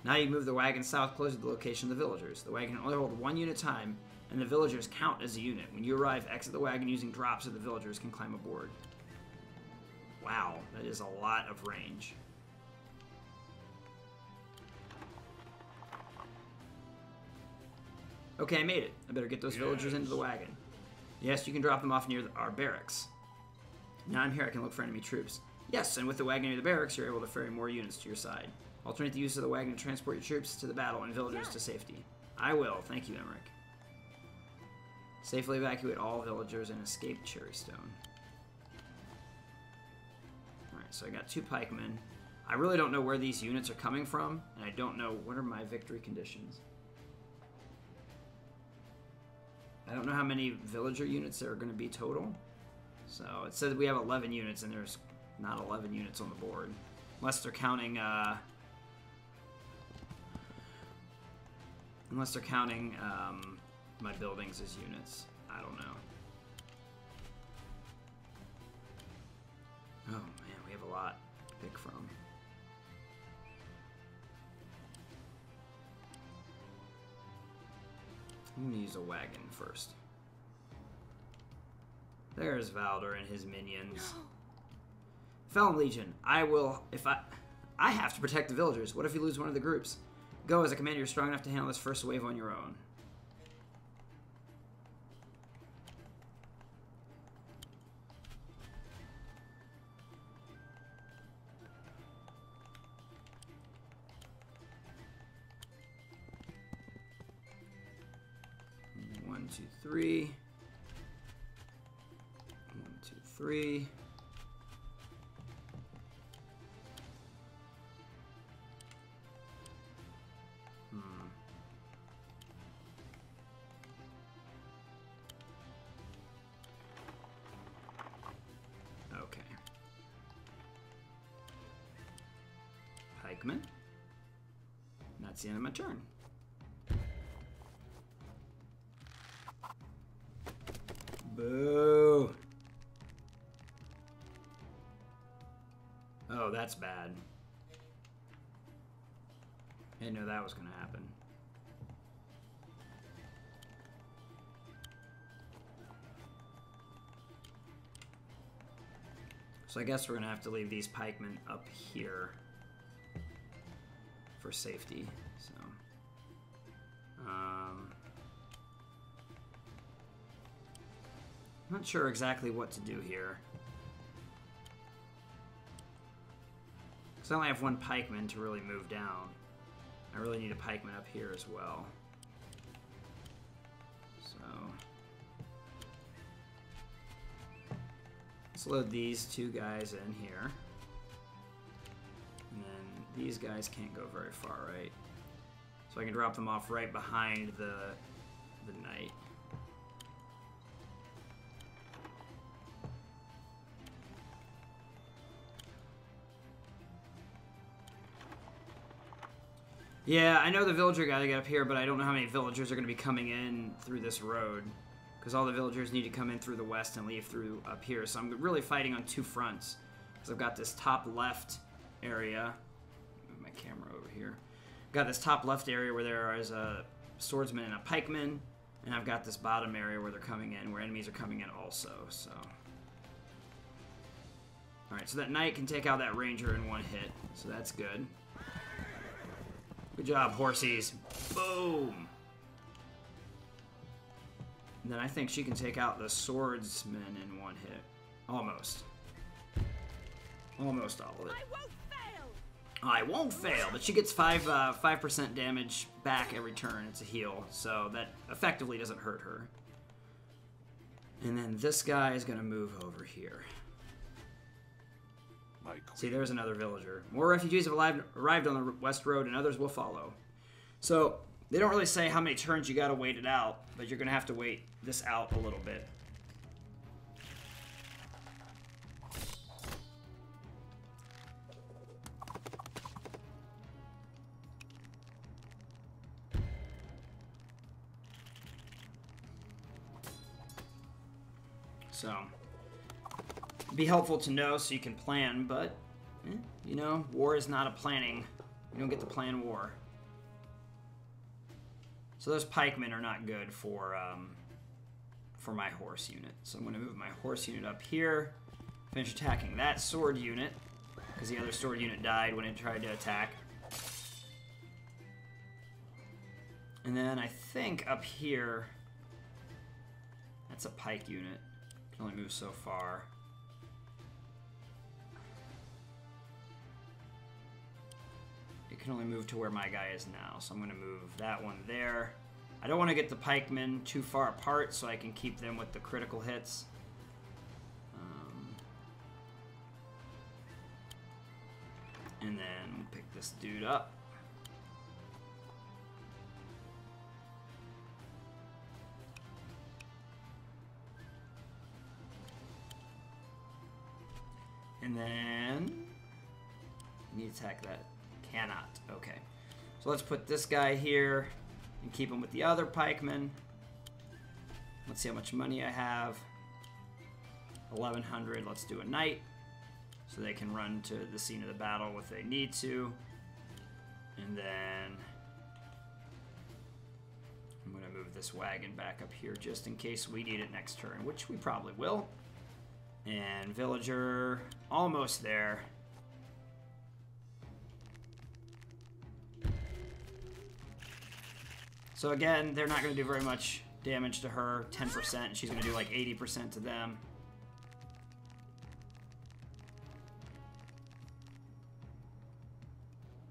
Now you move the wagon south closer to the location of the villagers. The wagon can only hold 1 unit at a time, and the villagers count as a unit. When you arrive, exit the wagon using drops so the villagers can climb aboard. Wow, that is a lot of range. Okay, I made it. I better get those villagers into the wagon. Yes, you can drop them off near our barracks. Now I'm here, I can look for enemy troops. Yes, and with the wagon near the barracks, you're able to ferry more units to your side. Alternate the use of the wagon to transport your troops to the battle and villagers to safety. I will. Thank you, Emmerich. Safely evacuate all villagers and escape Cherrystone. Alright, so I got 2 pikemen. I really don't know where these units are coming from, and I don't know what are my victory conditions. I don't know how many villager units there are going to be total. So it says we have 11 units, and there's not 11 units on the board. Unless they're counting, my buildings as units. I don't know. Oh man, we have a lot to pick from. I'm gonna use a wagon first. There's Valder and his minions. No. Felon Legion, I have to protect the villagers. What if you lose one of the groups? Go, as a commander, you're strong enough to handle this first wave on your own. One, two, three. 1, 2, 3. Okay. Pikeman. That's the end of my turn. Boo. Oh, that's bad. I didn't know that was going to happen. So I guess we're going to have to leave these pikemen up here for safety. So, I'm not sure exactly what to do here. Because I only have 1 pikeman to really move down. I really need a pikeman up here as well. So let's load these 2 guys in here. And then these guys can't go very far, right? So I can drop them off right behind the knight. Yeah, I know the villager got to get up here, but I don't know how many villagers are going to be coming in through this road. Because all the villagers need to come in through the west and leave through up here. So I'm really fighting on two fronts. Because I've got this top left area. Move my camera over here. Got this top left area where there is a swordsman and a pikeman. And I've got this bottom area where they're coming in, where enemies are coming in also. So, alright, so that knight can take out that ranger in one hit. So that's good. Good job, horsies. Boom! And then I think she can take out the swordsman in one hit. Almost. Almost all of it. I won't fail, but she gets 5% damage back every turn. It's a heal, so that effectively doesn't hurt her. And then this guy is going to move over here. See, there's another villager. More refugees have arrived on the west road, and others will follow. So, they don't really say how many turns you got to wait it out, but you're going to have to wait this out a little bit. So, be helpful to know so you can plan, but, you know, war is not a planning. You don't get to plan war. So those pikemen are not good for my horse unit. So I'm going to move my horse unit up here, finish attacking that sword unit, because the other sword unit died when it tried to attack. And then I think up here, that's a pike unit. Can only move so far. It can only move to where my guy is now, so I'm going to move that one there. I don't want to get the pikemen too far apart so I can keep them with the critical hits. And then we'll pick this dude up. And then I need to attack that. Cannot. Okay. So let's put this guy here and keep him with the other pikemen. Let's see how much money I have. 1,100. Let's do a knight so they can run to the scene of the battle if they need to. And then I'm going to move this wagon back up here just in case we need it next turn, which we probably will. And villager almost there. So again, they're not going to do very much damage to her, 10%, and she's going to do like 80% to them.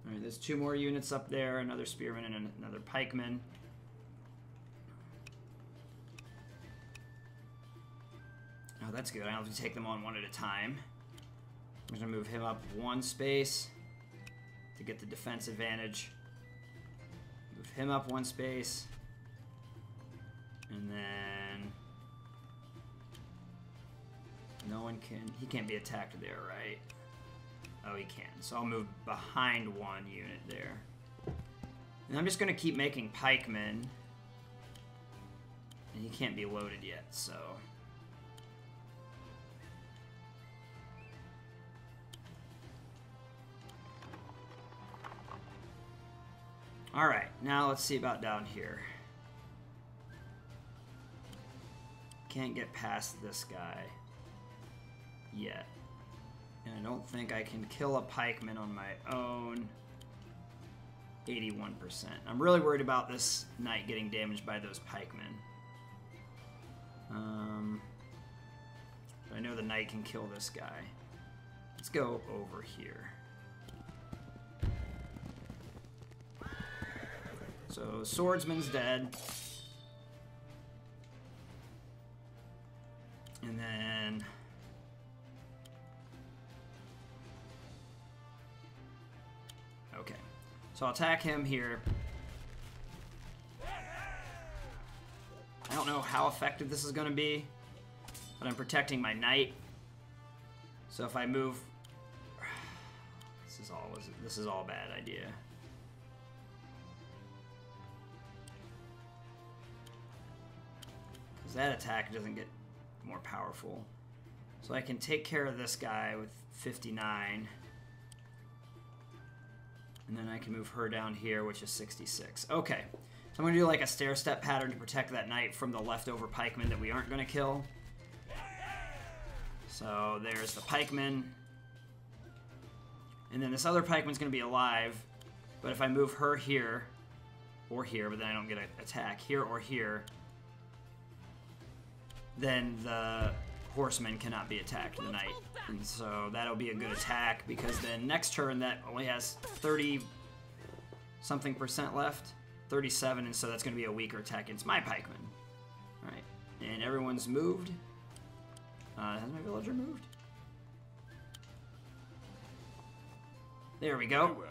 Alright, there's two more units up there, another spearman and another pikeman. Oh, that's good. I don't have to take them on one at a time. I'm going to move him up one space to get the defense advantage. Move him up one space. And then no one can... He can't be attacked there, right? Oh, he can. So I'll move behind one unit there. And I'm just going to keep making pikemen. And he can't be loaded yet, so... Alright, now let's see about down here. Can't get past this guy yet. And I don't think I can kill a pikeman on my own. 81%. I'm really worried about this knight getting damaged by those pikemen. But I know the knight can kill this guy. Let's go over here. So, swordsman's dead. And then... Okay. So I'll attack him here. I don't know how effective this is going to be, but I'm protecting my knight. So if I move... This is all a bad idea. because that attack doesn't get more powerful. So I can take care of this guy with 59. And then I can move her down here, which is 66. Okay. So I'm going to do like a stair-step pattern to protect that knight from the leftover pikemen that we aren't going to kill. So there's the pikeman. And then this other pikeman's going to be alive. But if I move her here, or here, but then I don't get an attack, here or here, then the horseman cannot be attacked, the knight. And so that'll be a good attack, because then next turn that only has 30-something% left. 37, and so that's going to be a weaker attack against my pikeman. Alright, and everyone's moved. Has my villager moved? There we go.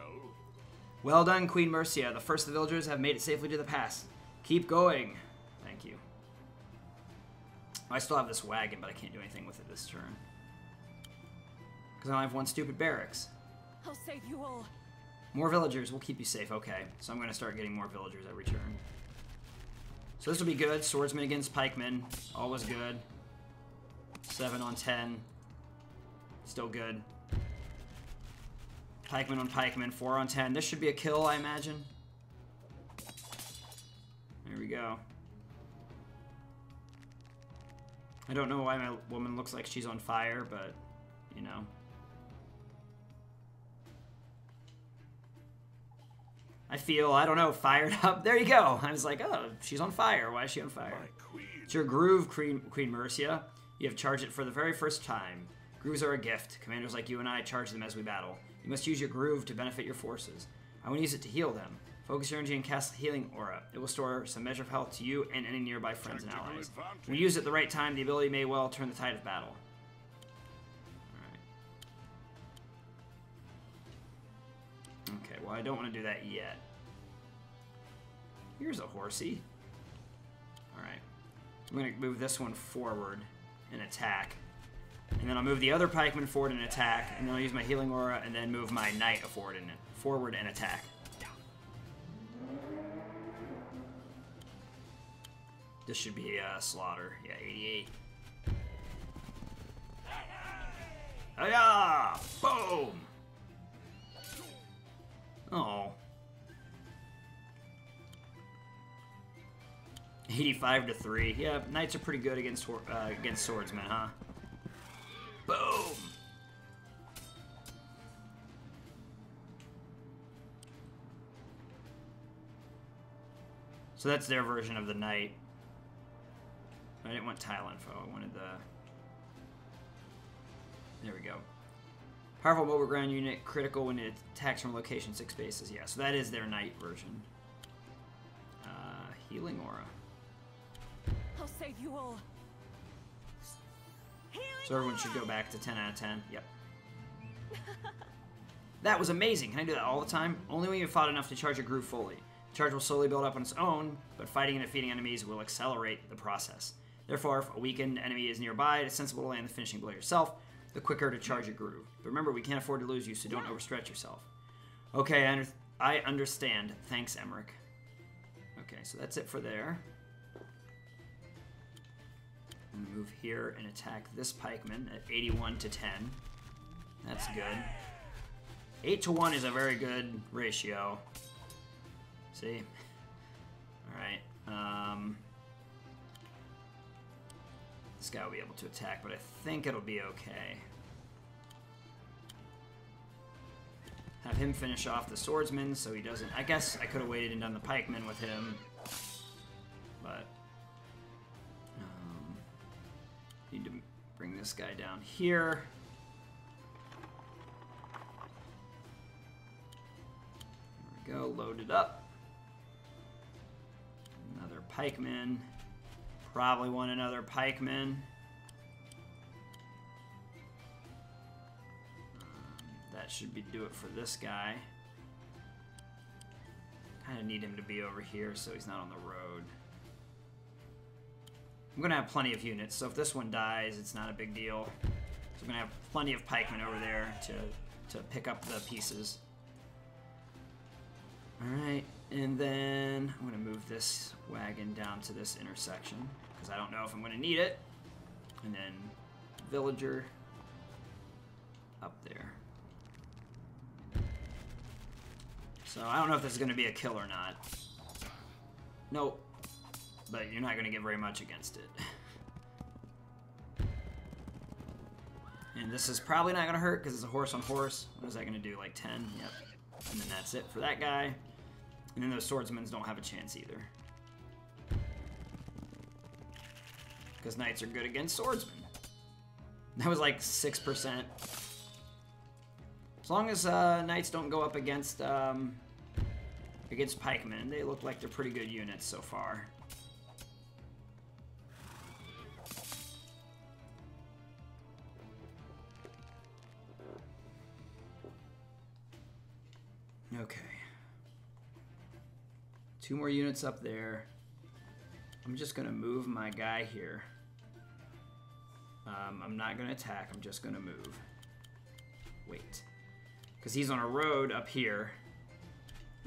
Well done, Queen Mercia. The first of the villagers have made it safely to the pass. Keep going. Thank you. I still have this wagon, but I can't do anything with it this turn. Because I only have one stupid barracks. I'll save you all. More villagers will keep you safe. Okay, so I'm going to start getting more villagers every turn. So this will be good. Swordsman against pikemen. Always good. 7 on 10. Still good. Pikeman on pikeman. 4 on 10. This should be a kill, I imagine. There we go. I don't know why my woman looks like she's on fire, but, you know. I feel, I don't know, fired up. There you go. I was like, oh, she's on fire. Why is she on fire? It's your groove, Queen Mercia. You have charged it for the very first time. Grooves are a gift. Commanders like you and I charge them as we battle. You must use your groove to benefit your forces. I want to use it to heal them. Focus your energy and cast the healing aura. It will store some measure of health to you and any nearby friends and allies. When you use it at the right time, the ability may well turn the tide of battle. Okay, well, I don't want to do that yet. Here's a horsey. Alright. I'm going to move this one forward and attack. And then I'll move the other pikeman forward and attack. And then I'll use my healing aura and then move my knight forward and attack. This should be a slaughter. Yeah, 88. Hiya! Boom! Oh. 85 to 3. Yeah, knights are pretty good against swordsmen, huh? Boom! So that's their version of the knight. I didn't want tile info. I wanted the... There we go. Powerful mobile ground unit, critical when it attacks from location 6 spaces. Yeah, so that is their knight version. Healing aura. I'll save you all. So everyone should go back to 10 out of 10. Yep. That was amazing. Can I do that all the time? Only when you've fought enough to charge your groove fully. The charge will slowly build up on its own, but fighting and defeating enemies will accelerate the process. Therefore, if a weakened enemy is nearby, it's sensible to land the finishing blow yourself, the quicker to charge your groove. But remember, we can't afford to lose you, so don't overstretch yourself. Okay, I understand. Thanks, Emmerich. Okay, so that's it for there. I'm gonna move here and attack this pikeman at 81 to 10. That's good. 8 to 1 is a very good ratio. See? Alright. This guy will be able to attack, but I think it'll be okay. Have him finish off the swordsman so he doesn't... I guess I could have waited and done the pikeman with him, but... need to bring this guy down here. There we go, load it up. Another pikeman. Probably want another pikeman. That should do it for this guy. Kind of need him to be over here so he's not on the road. I'm going to have plenty of units, so if this one dies, it's not a big deal. So I'm going to have plenty of pikemen over there to pick up the pieces. Alright, and then I'm going to move this wagon down to this intersection, because I don't know if I'm going to need it. And then villager up there. So I don't know if this is going to be a kill or not. Nope. But you're not going to get very much against it. And this is probably not going to hurt because it's a horse on horse. What is that going to do? Like 10? Yep. And then that's it for that guy. And then those swordsmen don't have a chance either. Because knights are good against swordsmen. That was like 6%. As long as knights don't go up against pikemen, they look like they're pretty good units so far. Okay. 2 more units up there. I'm just going to move my guy here. I'm not going to attack. I'm just going to move. Wait. Because he's on a road up here.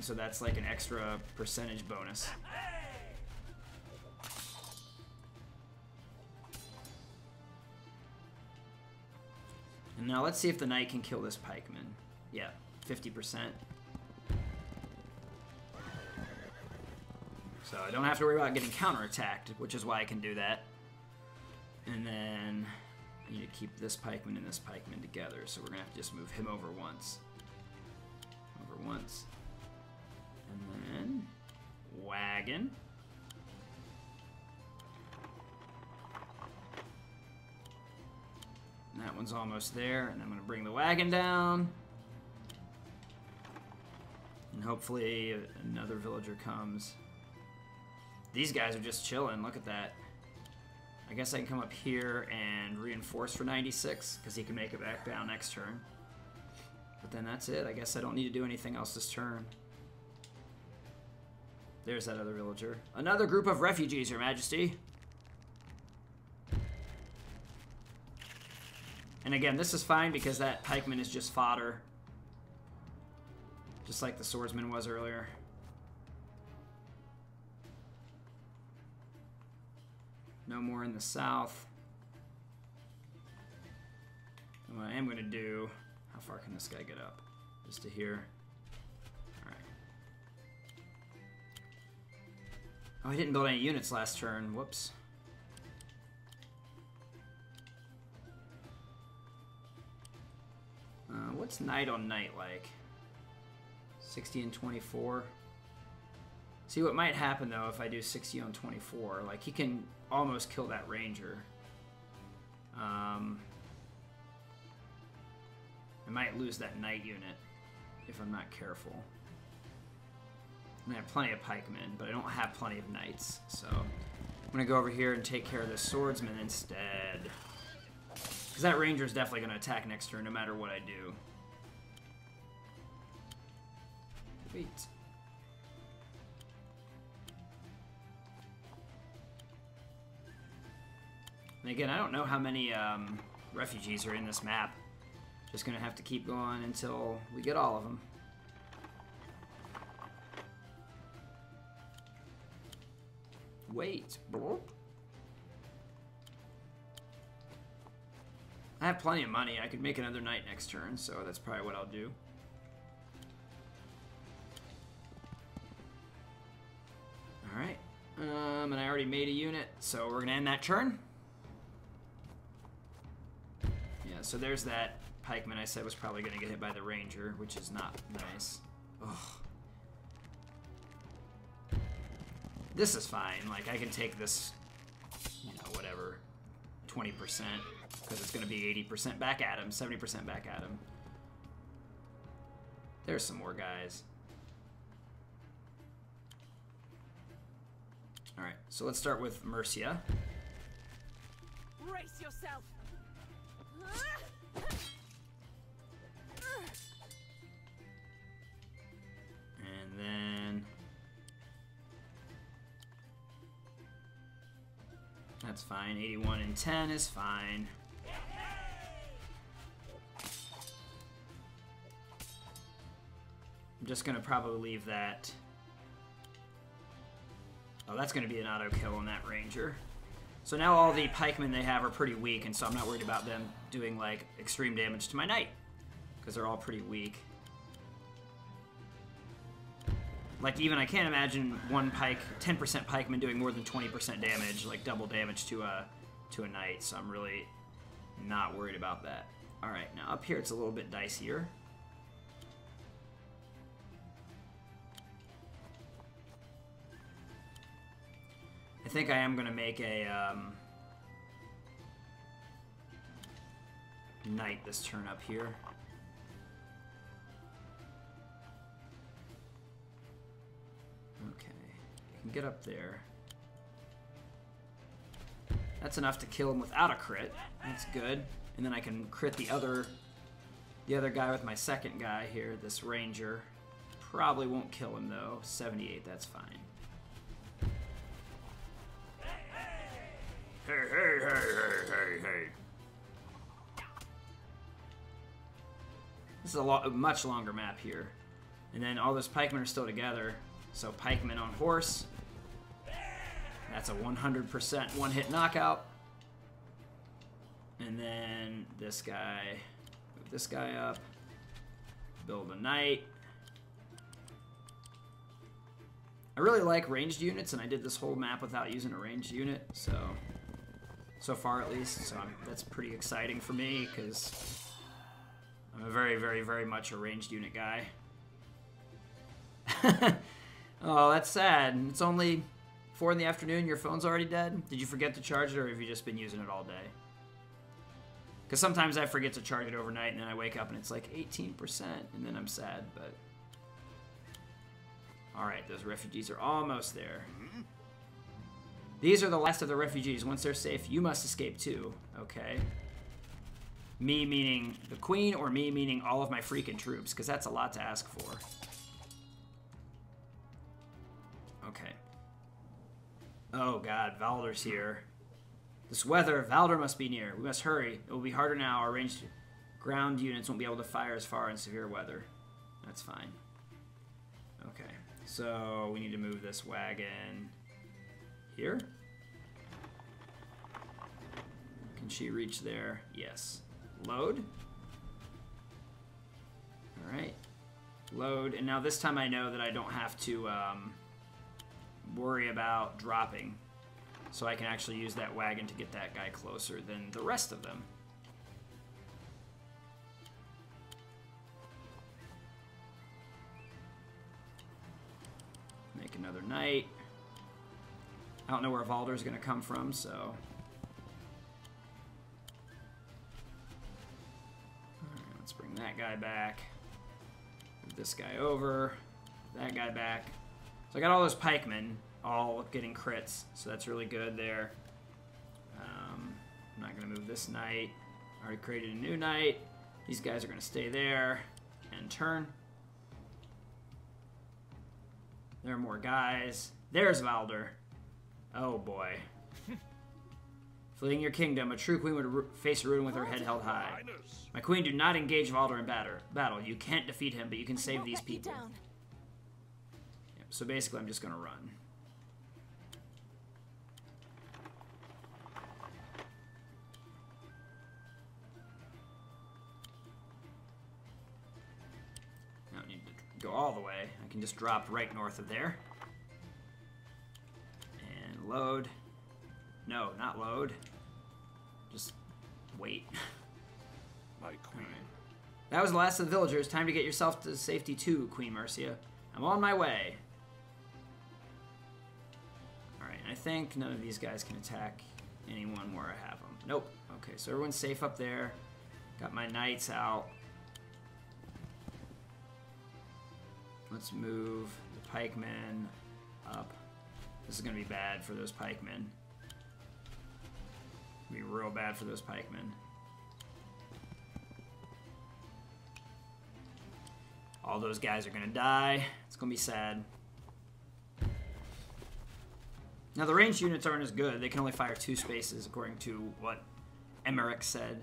So that's like an extra percentage bonus. And now let's see if the knight can kill this pikeman. Yeah, 50%. So I don't have to worry about getting counterattacked, which is why I can do that. And then I need to keep this pikeman and this pikeman together, so we're going to have to just move him over once. Over once. And then wagon. And that one's almost there, and I'm going to bring the wagon down. And hopefully another villager comes. These guys are just chilling. Look at that. I guess I can come up here and reinforce for 96 because he can make it back down next turn. But then that's it. I guess I don't need to do anything else this turn. There's that other villager. Another group of refugees, Your Majesty. And again, this is fine because that pikeman is just fodder. Just like the swordsman was earlier. No more in the south. And what I am going to do... How far can this guy get up? Just to here. Alright. Oh, I didn't build any units last turn. Whoops. What's knight on knight like? 60 and 24. See, what might happen, though, if I do 60 on 24, like, he can almost kill that ranger. I might lose that knight unit if I'm not careful. I have plenty of pikemen, but I don't have plenty of knights, so I'm going to go over here and take care of this swordsman instead. Because that ranger is definitely going to attack next turn no matter what I do. Wait. And again, I don't know how many refugees are in this map. Just gonna have to keep going until we get all of them. Wait. I have plenty of money. I could make another knight next turn, so that's probably what I'll do. Alright. And I already made a unit, so we're gonna end that turn. Yeah, so there's that pikeman I said was probably gonna get hit by the ranger, which is not nice. Ugh. This is fine. Like, I can take this, you know, whatever, 20%, because it's gonna be 80% back at him, 70% back at him. There's some more guys. Alright, so let's start with Mercia. Brace yourself. And then... That's fine. 81 and 10 is fine. I'm just going to probably leave that... Oh, that's going to be an auto kill on that ranger. So now all the pikemen they have are pretty weak, and so I'm not worried about them doing, like, extreme damage to my knight. Because they're all pretty weak. Like, even I can't imagine one pike, 10% pikeman doing more than 20% damage, like double damage to a knight, so I'm really not worried about that. Alright, now up here it's a little bit dicier. I think I am going to make a knight this turn up here. Okay, I can get up there. That's enough to kill him without a crit. That's good. And then I can crit the other guy with my second guy here, this ranger. Probably won't kill him though. 78, that's fine. Hey, hey, hey, hey, hey, hey. This is a much longer map here. And then all those pikemen are still together. So pikemen on horse. That's a 100% one-hit knockout. And then this guy, move this guy up. Build a knight. I really like ranged units, and I did this whole map without using a ranged unit, so far at least. So that's pretty exciting for me, because I'm a very, very, very much a ranged unit guy. Oh, that's sad. It's only 4 in the afternoon. Your phone's already dead? Did you forget to charge it, or have you just been using it all day? Because sometimes I forget to charge it overnight, and then I wake up and it's like 18%, and then I'm sad, but... Alright, those refugees are almost there. These are the last of the refugees. Once they're safe, you must escape too. Okay. Me meaning the queen, or me meaning all of my freaking troops, because that's a lot to ask for. Okay. Oh god, Valder's here. This weather, Valder must be near. We must hurry. It will be harder now. Our ranged ground units won't be able to fire as far in severe weather. That's fine. Okay, so we need to move this wagon here. Can she reach there? Yes. Load. Alright. Load. And now this time I know that I don't have to worry about dropping. So I can actually use that wagon to get that guy closer than the rest of them. Make another knight. I don't know where Valder's going to come from, so... Alright, let's bring that guy back. Move this guy over. That guy back. So I got all those pikemen all getting crits, so that's really good there. I'm not going to move this knight. I already created a new knight. These guys are going to stay there and turn. There are more guys. There's Valder. Oh boy. Fleeing your kingdom, a true queen would face ruin with her head held high. My queen, do not engage Valder in battle. You can't defeat him, but you can save these people. Yep, so basically I'm just going to run. I don't need to go all the way. I can just drop right north of there. And load. No, not load. Just wait. My queen. Right. That was the last of the villagers. Time to get yourself to safety too, Queen Mercia. I'm on my way. Alright, I think none of these guys can attack anyone where I have them. Nope. Okay, so everyone's safe up there. Got my knights out. Let's move the pikemen up. This is going to be bad for those pikemen. Be real bad for those pikemen. All those guys are going to die. It's going to be sad. Now, the ranged units aren't as good. They can only fire 2 spaces, according to what Emmerich said.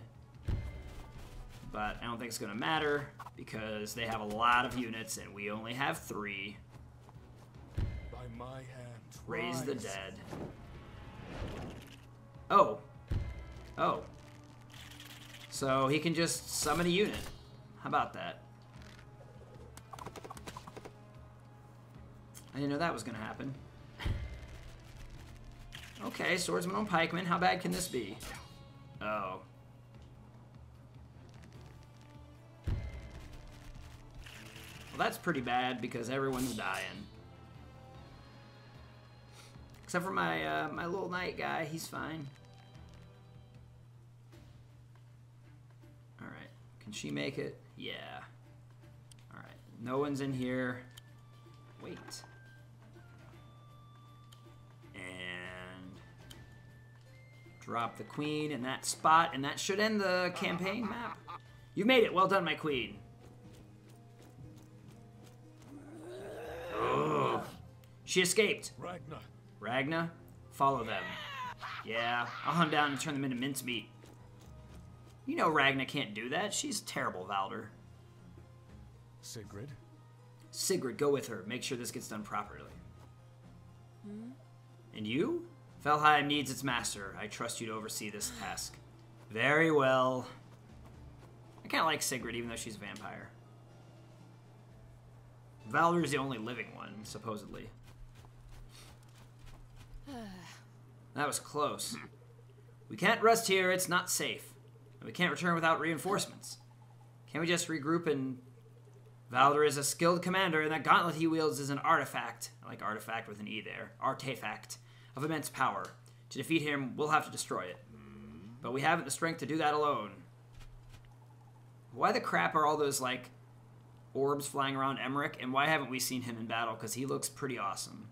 But I don't think it's going to matter, because they have a lot of units, and we only have 3. By my hand. Raise the dead. Oh. Oh. So he can just summon a unit. How about that? I didn't know that was going to happen. Okay, swordsman on pikeman. How bad can this be? Oh. Well, that's pretty bad because everyone's dying. Except for my my little knight guy. He's fine. Alright. Can she make it? Yeah. Alright. No one's in here. Wait. And drop the queen in that spot, and that should end the campaign map. You made it. Well done, my queen. Oh. She escaped. Ragnar. Ragnar? Follow them. Yeah, I'll hunt down and turn them into mincemeat. You know Ragnar can't do that. She's terrible, Valder. Sigrid. Sigrid, go with her. Make sure this gets done properly. And you? Felheim needs its master. I trust you to oversee this task. Very well. I kind of like Sigrid, even though she's a vampire. Valder is the only living one, supposedly. That was close. We can't rest here. It's not safe. And we can't return without reinforcements. Can't we just regroup and... Valder is a skilled commander, and that gauntlet he wields is an artifact. I like artifact with an E there. Artifact of immense power. To defeat him, we'll have to destroy it. But we haven't the strength to do that alone. Why the crap are all those, like, orbs flying around Emmerich, and why haven't we seen him in battle? Because he looks pretty awesome.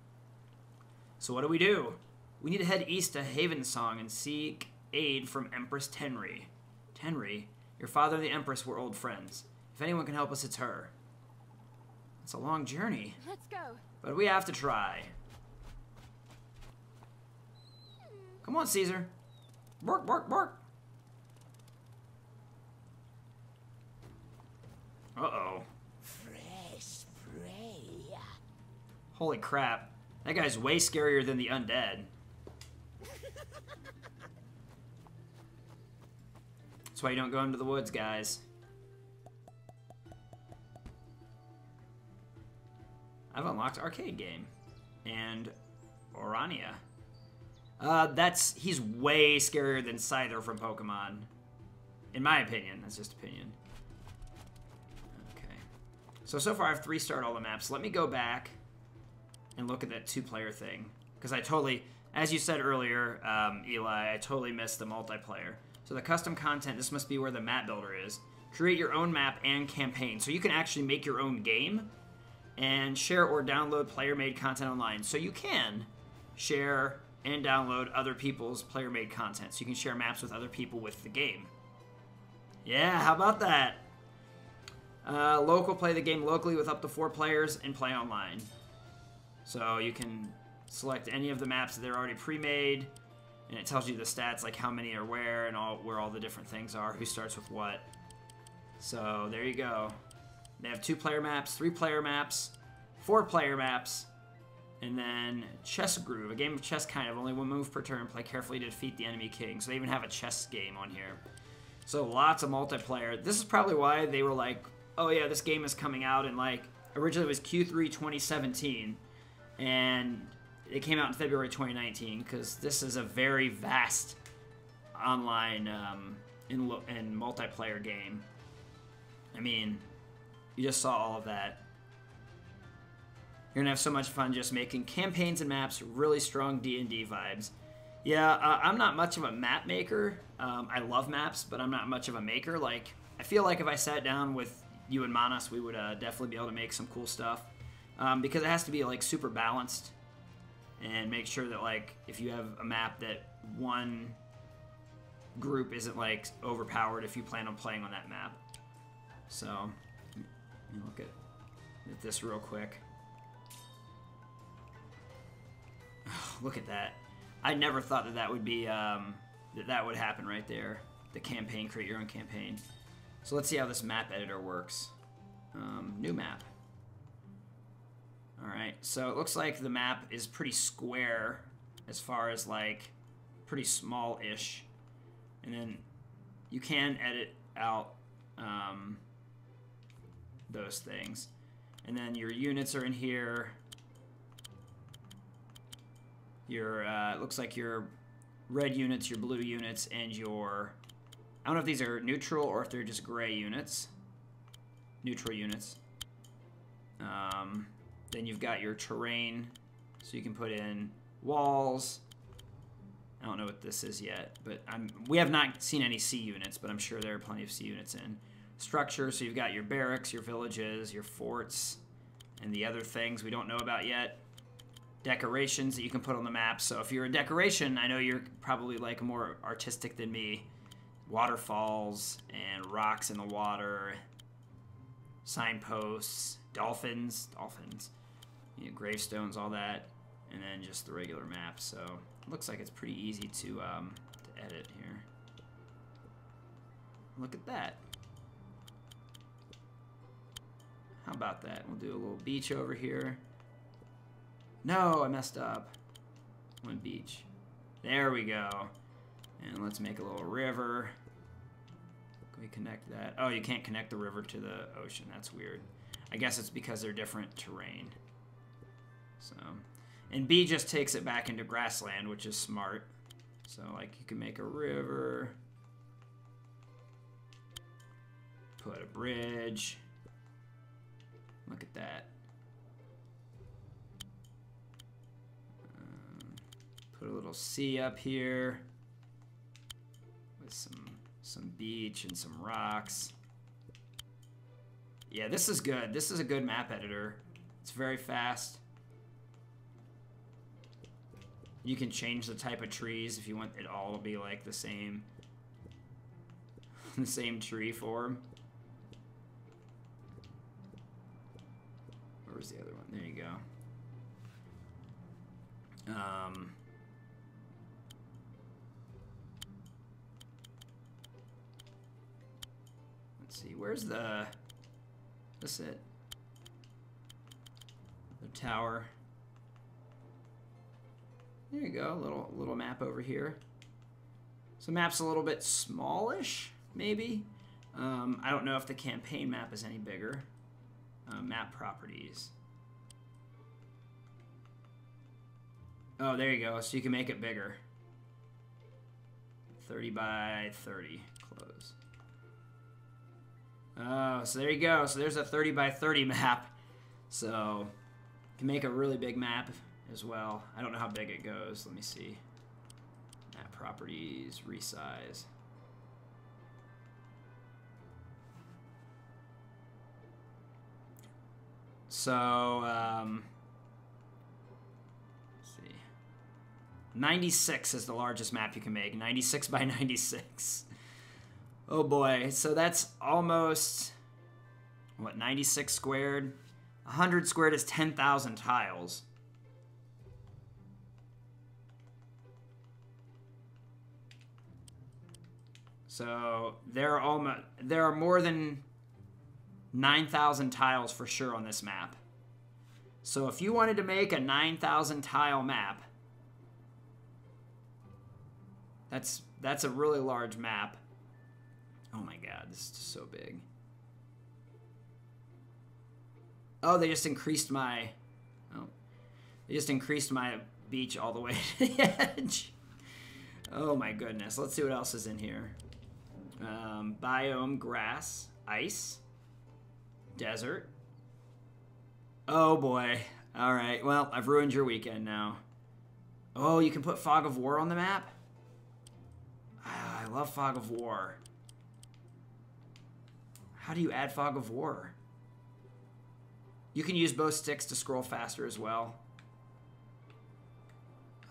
So what do? We need to head east to Havensong and seek aid from Empress Tenri. Tenri? Your father and the Empress were old friends. If anyone can help us, it's her. It's a long journey. Let's go. But we have to try. Come on, Caesar. Bark, bark, bark. Uh-oh. Fresh prey. Holy crap. That guy's way scarier than the undead. That's why you don't go into the woods, guys. I've unlocked arcade game. And Orania. He's way scarier than Scyther from Pokemon. In my opinion. That's just opinion. Okay. So far I've 3-starred all the maps. Let me go back and look at that 2-player thing. Because I totally, as you said earlier, Eli, I totally missed the multiplayer. So the custom content, this must be where the map builder is. Create your own map and campaign. So you can actually make your own game and share or download player-made content online. So you can share and download other people's player-made content. So you can share maps with other people with the game. Yeah, how about that? Local, play the game locally with up to 4 players and play online. So you can select any of the maps that are already pre-made, and it tells you the stats, like how many are where and where all the different things are, who starts with what. So there you go. They have 2-player maps, 3-player maps, 4-player maps, and then Chess Groove, a game of chess kind of, only 1 move per turn, play carefully to defeat the enemy king. So they even have a chess game on here. So lots of multiplayer. This is probably why they were like, oh yeah, this game is coming out in like, originally it was Q3 2017, and it came out in February 2019, because this is a very vast online and multiplayer game. I mean, you just saw all of that. You're gonna have so much fun just making campaigns and maps, really strong D&D vibes. Yeah, I'm not much of a map maker. I love maps, but I'm not much of a maker. Like, I feel like if I sat down with you and Manas, we would definitely be able to make some cool stuff. Because it has to be like super balanced, and make sure that like if you have a map that one group isn't like overpowered if you plan on playing on that map. So let me look at this real quick. Oh, look at that. I never thought that would be that would happen right there. The campaign, create your own campaign. So let's see how this map editor works. New map. Alright, so it looks like the map is pretty square as far as like pretty small-ish. And then you can edit out those things. And then your units are in here. Your it looks like your red units, your blue units, and your... I don't know if these are neutral or if they're just gray units. Neutral units. Then you've got your terrain, so you can put in walls. I don't know what this is yet, but we have not seen any C units, but I'm sure there are plenty of C units in. Structure, so you've got your barracks, your villages, your forts, and the other things we don't know about yet. Decorations that you can put on the map. So if you're a decoration, I know you're probably like more artistic than me. Waterfalls and rocks in the water, signposts, dolphins, you know, gravestones, all that, and then just the regular map. So it looks like it's pretty easy to edit here. Look at that. How about that? We'll do a little beach over here. No, I messed up. One beach. There we go. And let's make a little river. Can we connect that? Oh, you can't connect the river to the ocean. That's weird. I guess it's because they're different terrain. So, and B just takes it back into grassland, which is smart. So, like, you can make a river. Put a bridge. Look at that. Put a little sea up here with some beach and some rocks. Yeah, this is good. This is a good map editor. It's very fast. You can change the type of trees if you want it all to be like the same tree form. Where's the other one? There you go. Let's see. Where's the... This it? The tower. There you go. Little map over here. So map's a little bit smallish, maybe. I don't know if the campaign map is any bigger. Map properties. Oh, there you go. So you can make it bigger. 30 by 30. Close. Oh, so there you go. So there's a 30 by 30 map. So you can make a really big map as well. I don't know how big it goes. Let me see. Map properties, resize. So, let's see. 96 is the largest map you can make. 96 by 96. Oh boy. So that's almost, what, 96 squared? 100 squared is 10,000 tiles. So there are more than 9,000 tiles for sure on this map. So if you wanted to make a 9,000 tile map, that's a really large map. Oh my god, this is just so big. Oh, they just increased my beach all the way to the edge. Oh my goodness. Let's see what else is in here. Biome, grass, ice, desert. Oh boy. All right. Well, I've ruined your weekend now. Oh, you can put Fog of War on the map? Ah, I love Fog of War. How do you add Fog of War? You can use both sticks to scroll faster as well.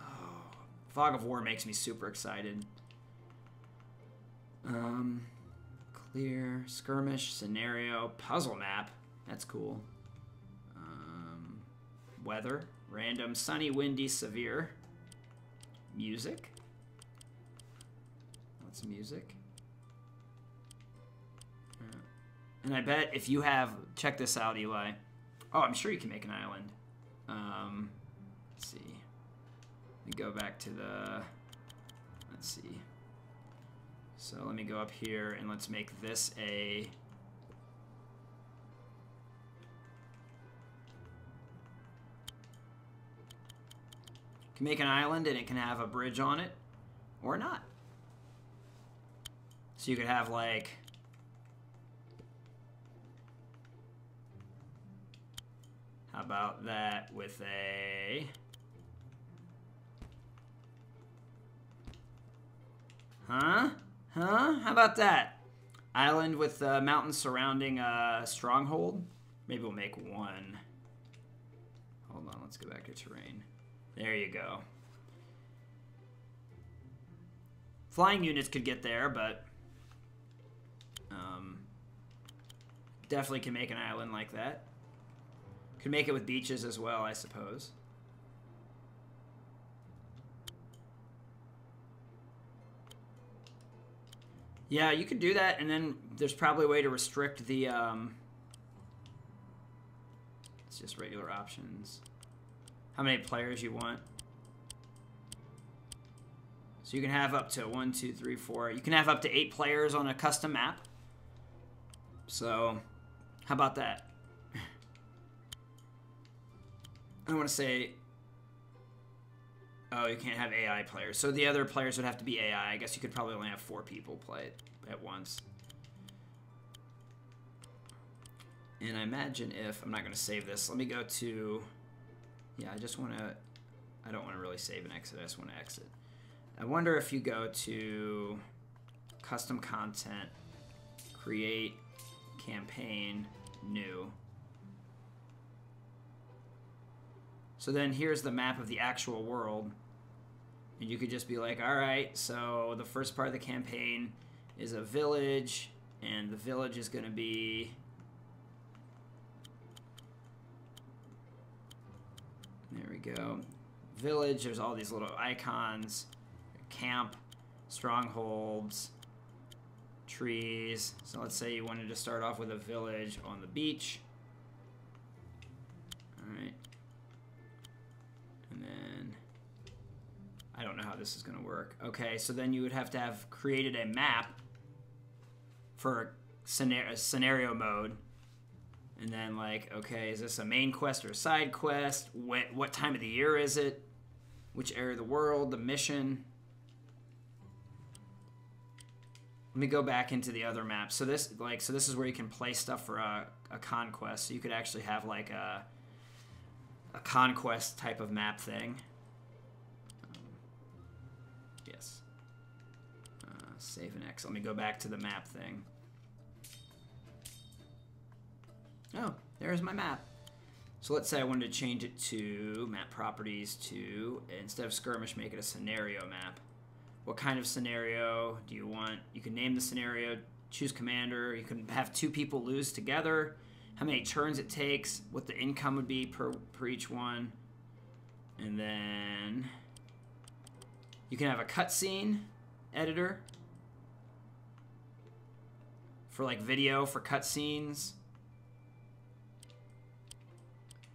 Oh, Fog of War makes me super excited. Clear, skirmish, scenario, puzzle map. That's cool. Weather, random, sunny, windy, severe. Music. What's music? And I bet if you have, check this out, Eli. Oh, I'm sure you can make an island. Let's see. Let me go back to the Let's see. So let me go up here and let's make this a... Can make an island and it can have a bridge on it or not. So you could have like... How about that with a... Huh? Huh? How about that? Island with mountains surrounding a stronghold? Maybe we'll make one. Hold on, let's go back to terrain. There you go. Flying units could get there, but... definitely can make an island like that. Could make it with beaches as well, I suppose. Yeah, you could do that, and then there's probably a way to restrict the, it's just regular options. How many players you want. So you can have up to 1, 2, 3, 4. You can have up to 8 players on a custom map. So, how about that? I want to say... Oh, you can't have AI players. So the other players would have to be AI. I guess you could probably only have 4 people play it at once. And I imagine if... I'm not going to save this. Let me go to... Yeah, I just want to... I don't want to really save and exit. I just want to exit. I wonder if you go to... Custom content. Create. Campaign. New. So then here's the map of the actual world. And you could just be like, alright, so the first part of the campaign is a village, and the village is going to be... There we go. Village, there's all these little icons. Camp, strongholds, trees. So let's say you wanted to start off with a village on the beach. Alright. And then, I don't know how this is going to work. Okay, so then you would have to have created a map for scenario mode. And then like, okay, is this a main quest or a side quest? What time of the year is it? Which area of the world? The mission? Let me go back into the other map. So this is where you can play stuff for a conquest. So you could actually have like a conquest type of map thing. Yes. Save and X. Let me go back to the map thing. Oh, there's my map. So let's say I wanted to change it to map properties to, instead of skirmish, make it a scenario map. What kind of scenario do you want? You can name the scenario, choose commander. You can have 2 people lose together. How many turns it takes, what the income would be per each one. And then you can have a cutscene editor for like video for cutscenes.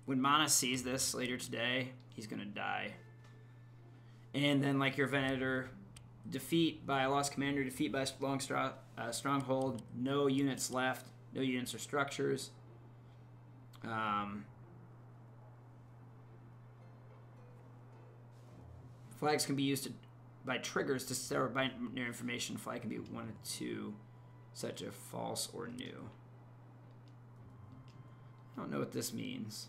When Mana sees this later today, he's gonna die. And then like your event editor, defeat by a lost commander, defeat by a long stronghold, no units left, no units or structures. Flags can be used by triggers to store binary information. Flag can be 1 of 2, such as false or new. I don't know what this means.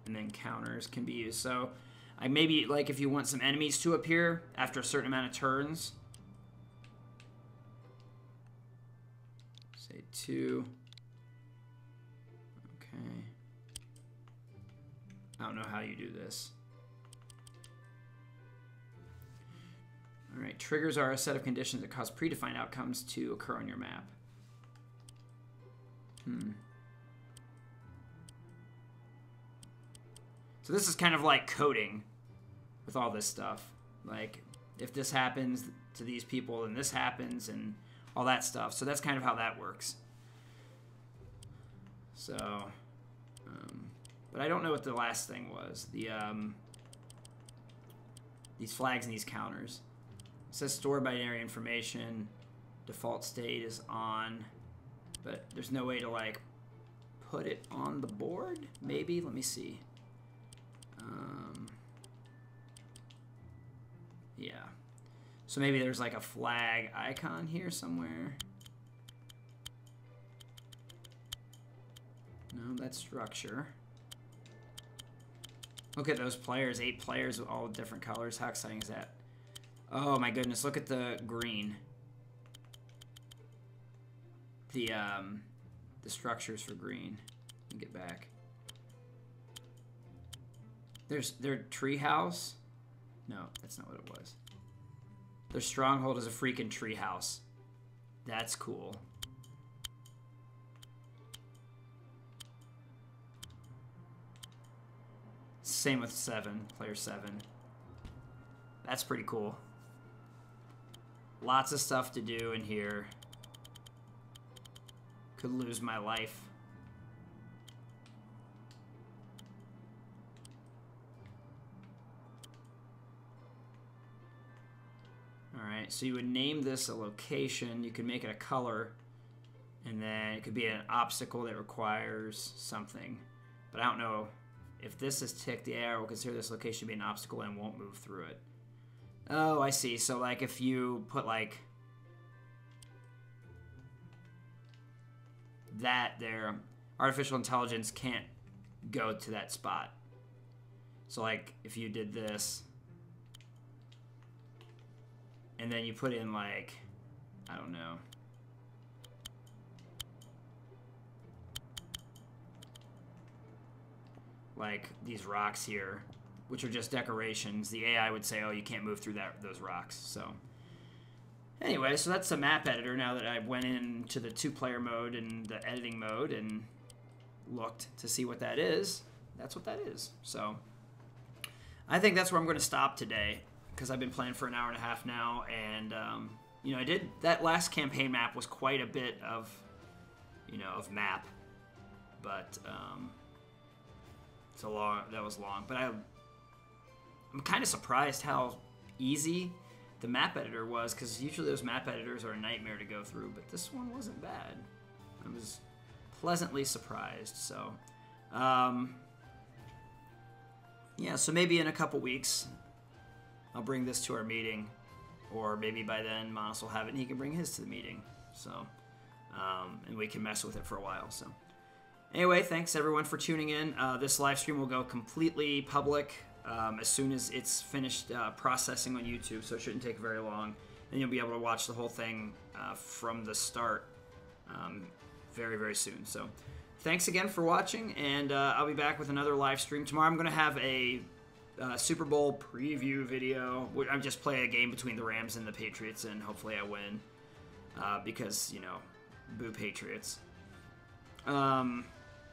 And then counters can be used. So maybe like if you want some enemies to appear after a certain amount of turns. Say 2. Okay. I don't know how you do this. Alright, triggers are a set of conditions that cause predefined outcomes to occur on your map. So this is kind of like coding with all this stuff. Like, if this happens to these people, then this happens, and all that stuff. So that's kind of how that works. So, But I don't know what the last thing was. The these flags and these counters. It says store binary information. Default state is on. But there's no way to, like, put it on the board? Maybe? Let me see. Yeah. So maybe there's, like, a flag icon here somewhere. No, that's structure. Look at those players. 8 players with all different colors. How exciting is that? Oh, my goodness. Look at the green. The structures for green. Let me get back. There's their treehouse. No, that's not what it was. Their stronghold is a freaking treehouse. That's cool. Same with 7, player 7. That's pretty cool. Lots of stuff to do in here. Could lose my life. Alright, so you would name this a location. You could make it a color. And then it could be an obstacle that requires something. But I don't know. If this is ticked, the AI will consider this location to be an obstacle and won't move through it. Oh, I see. So, like, if you put, like, that there, artificial intelligence can't go to that spot. So, like, if you did this, and then you put in, like, I don't know, like these rocks here, which are just decorations, the AI would say, oh, you can't move through those rocks. So anyway, so that's the map editor now that I went into the 2-player mode and the editing mode and looked to see what that is. That's what that is. So I think that's where I'm going to stop today because I've been playing for an hour and a half now. And, you know, that last campaign map was quite a bit of, you know, of map. But, that was long, but I'm kind of surprised how easy the map editor was, because usually those map editors are a nightmare to go through, but this one wasn't bad. I was pleasantly surprised. So yeah, so maybe in a couple weeks I'll bring this to our meeting, or maybe by then Monos will have it and he can bring his to the meeting. So and we can mess with it for a while. So anyway, thanks everyone for tuning in. This live stream will go completely public as soon as it's finished processing on YouTube, so it shouldn't take very long. And you'll be able to watch the whole thing from the start very, very soon. So thanks again for watching, and I'll be back with another live stream. Tomorrow I'm going to have a Super Bowl preview video. I just play a game between the Rams and the Patriots, and hopefully I win because, you know, boo Patriots.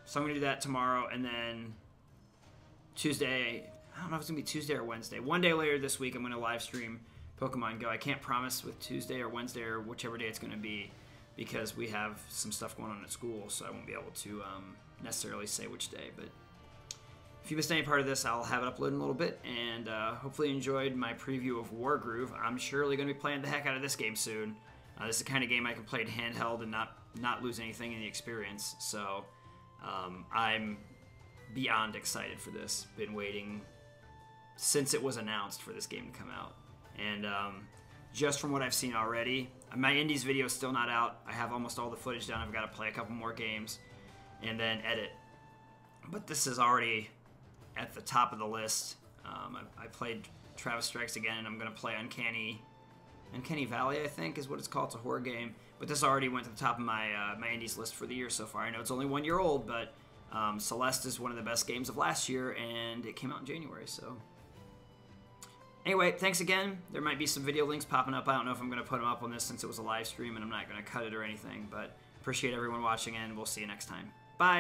So I'm going to do that tomorrow, and then Tuesday, I don't know if it's going to be Tuesday or Wednesday. One day later this week, I'm going to live stream Pokemon Go. I can't promise with Tuesday or Wednesday or whichever day it's going to be, because we have some stuff going on at school, so I won't be able to necessarily say which day. But if you missed any part of this, I'll have it uploaded in a little bit, and hopefully you enjoyed my preview of Wargroove. I'm surely going to be playing the heck out of this game soon. This is the kind of game I can play it handheld and not lose anything in the experience. So I'm beyond excited for this. Been waiting since it was announced for this game to come out. And just from what I've seen already, my Indies video is still not out. I have almost all the footage done. I've got to play a couple more games and then edit. But this is already at the top of the list. I played Travis Strikes Again, and I'm going to play Uncanny Valley, I think is what it's called. It's a horror game. But this already went to the top of my my Indies list for the year so far. I know it's only 1 year old, but Celeste is one of the best games of last year, and it came out in January, so... Anyway, thanks again. There might be some video links popping up. I don't know if I'm going to put them up on this since it was a live stream and I'm not going to cut it or anything, but appreciate everyone watching, and we'll see you next time.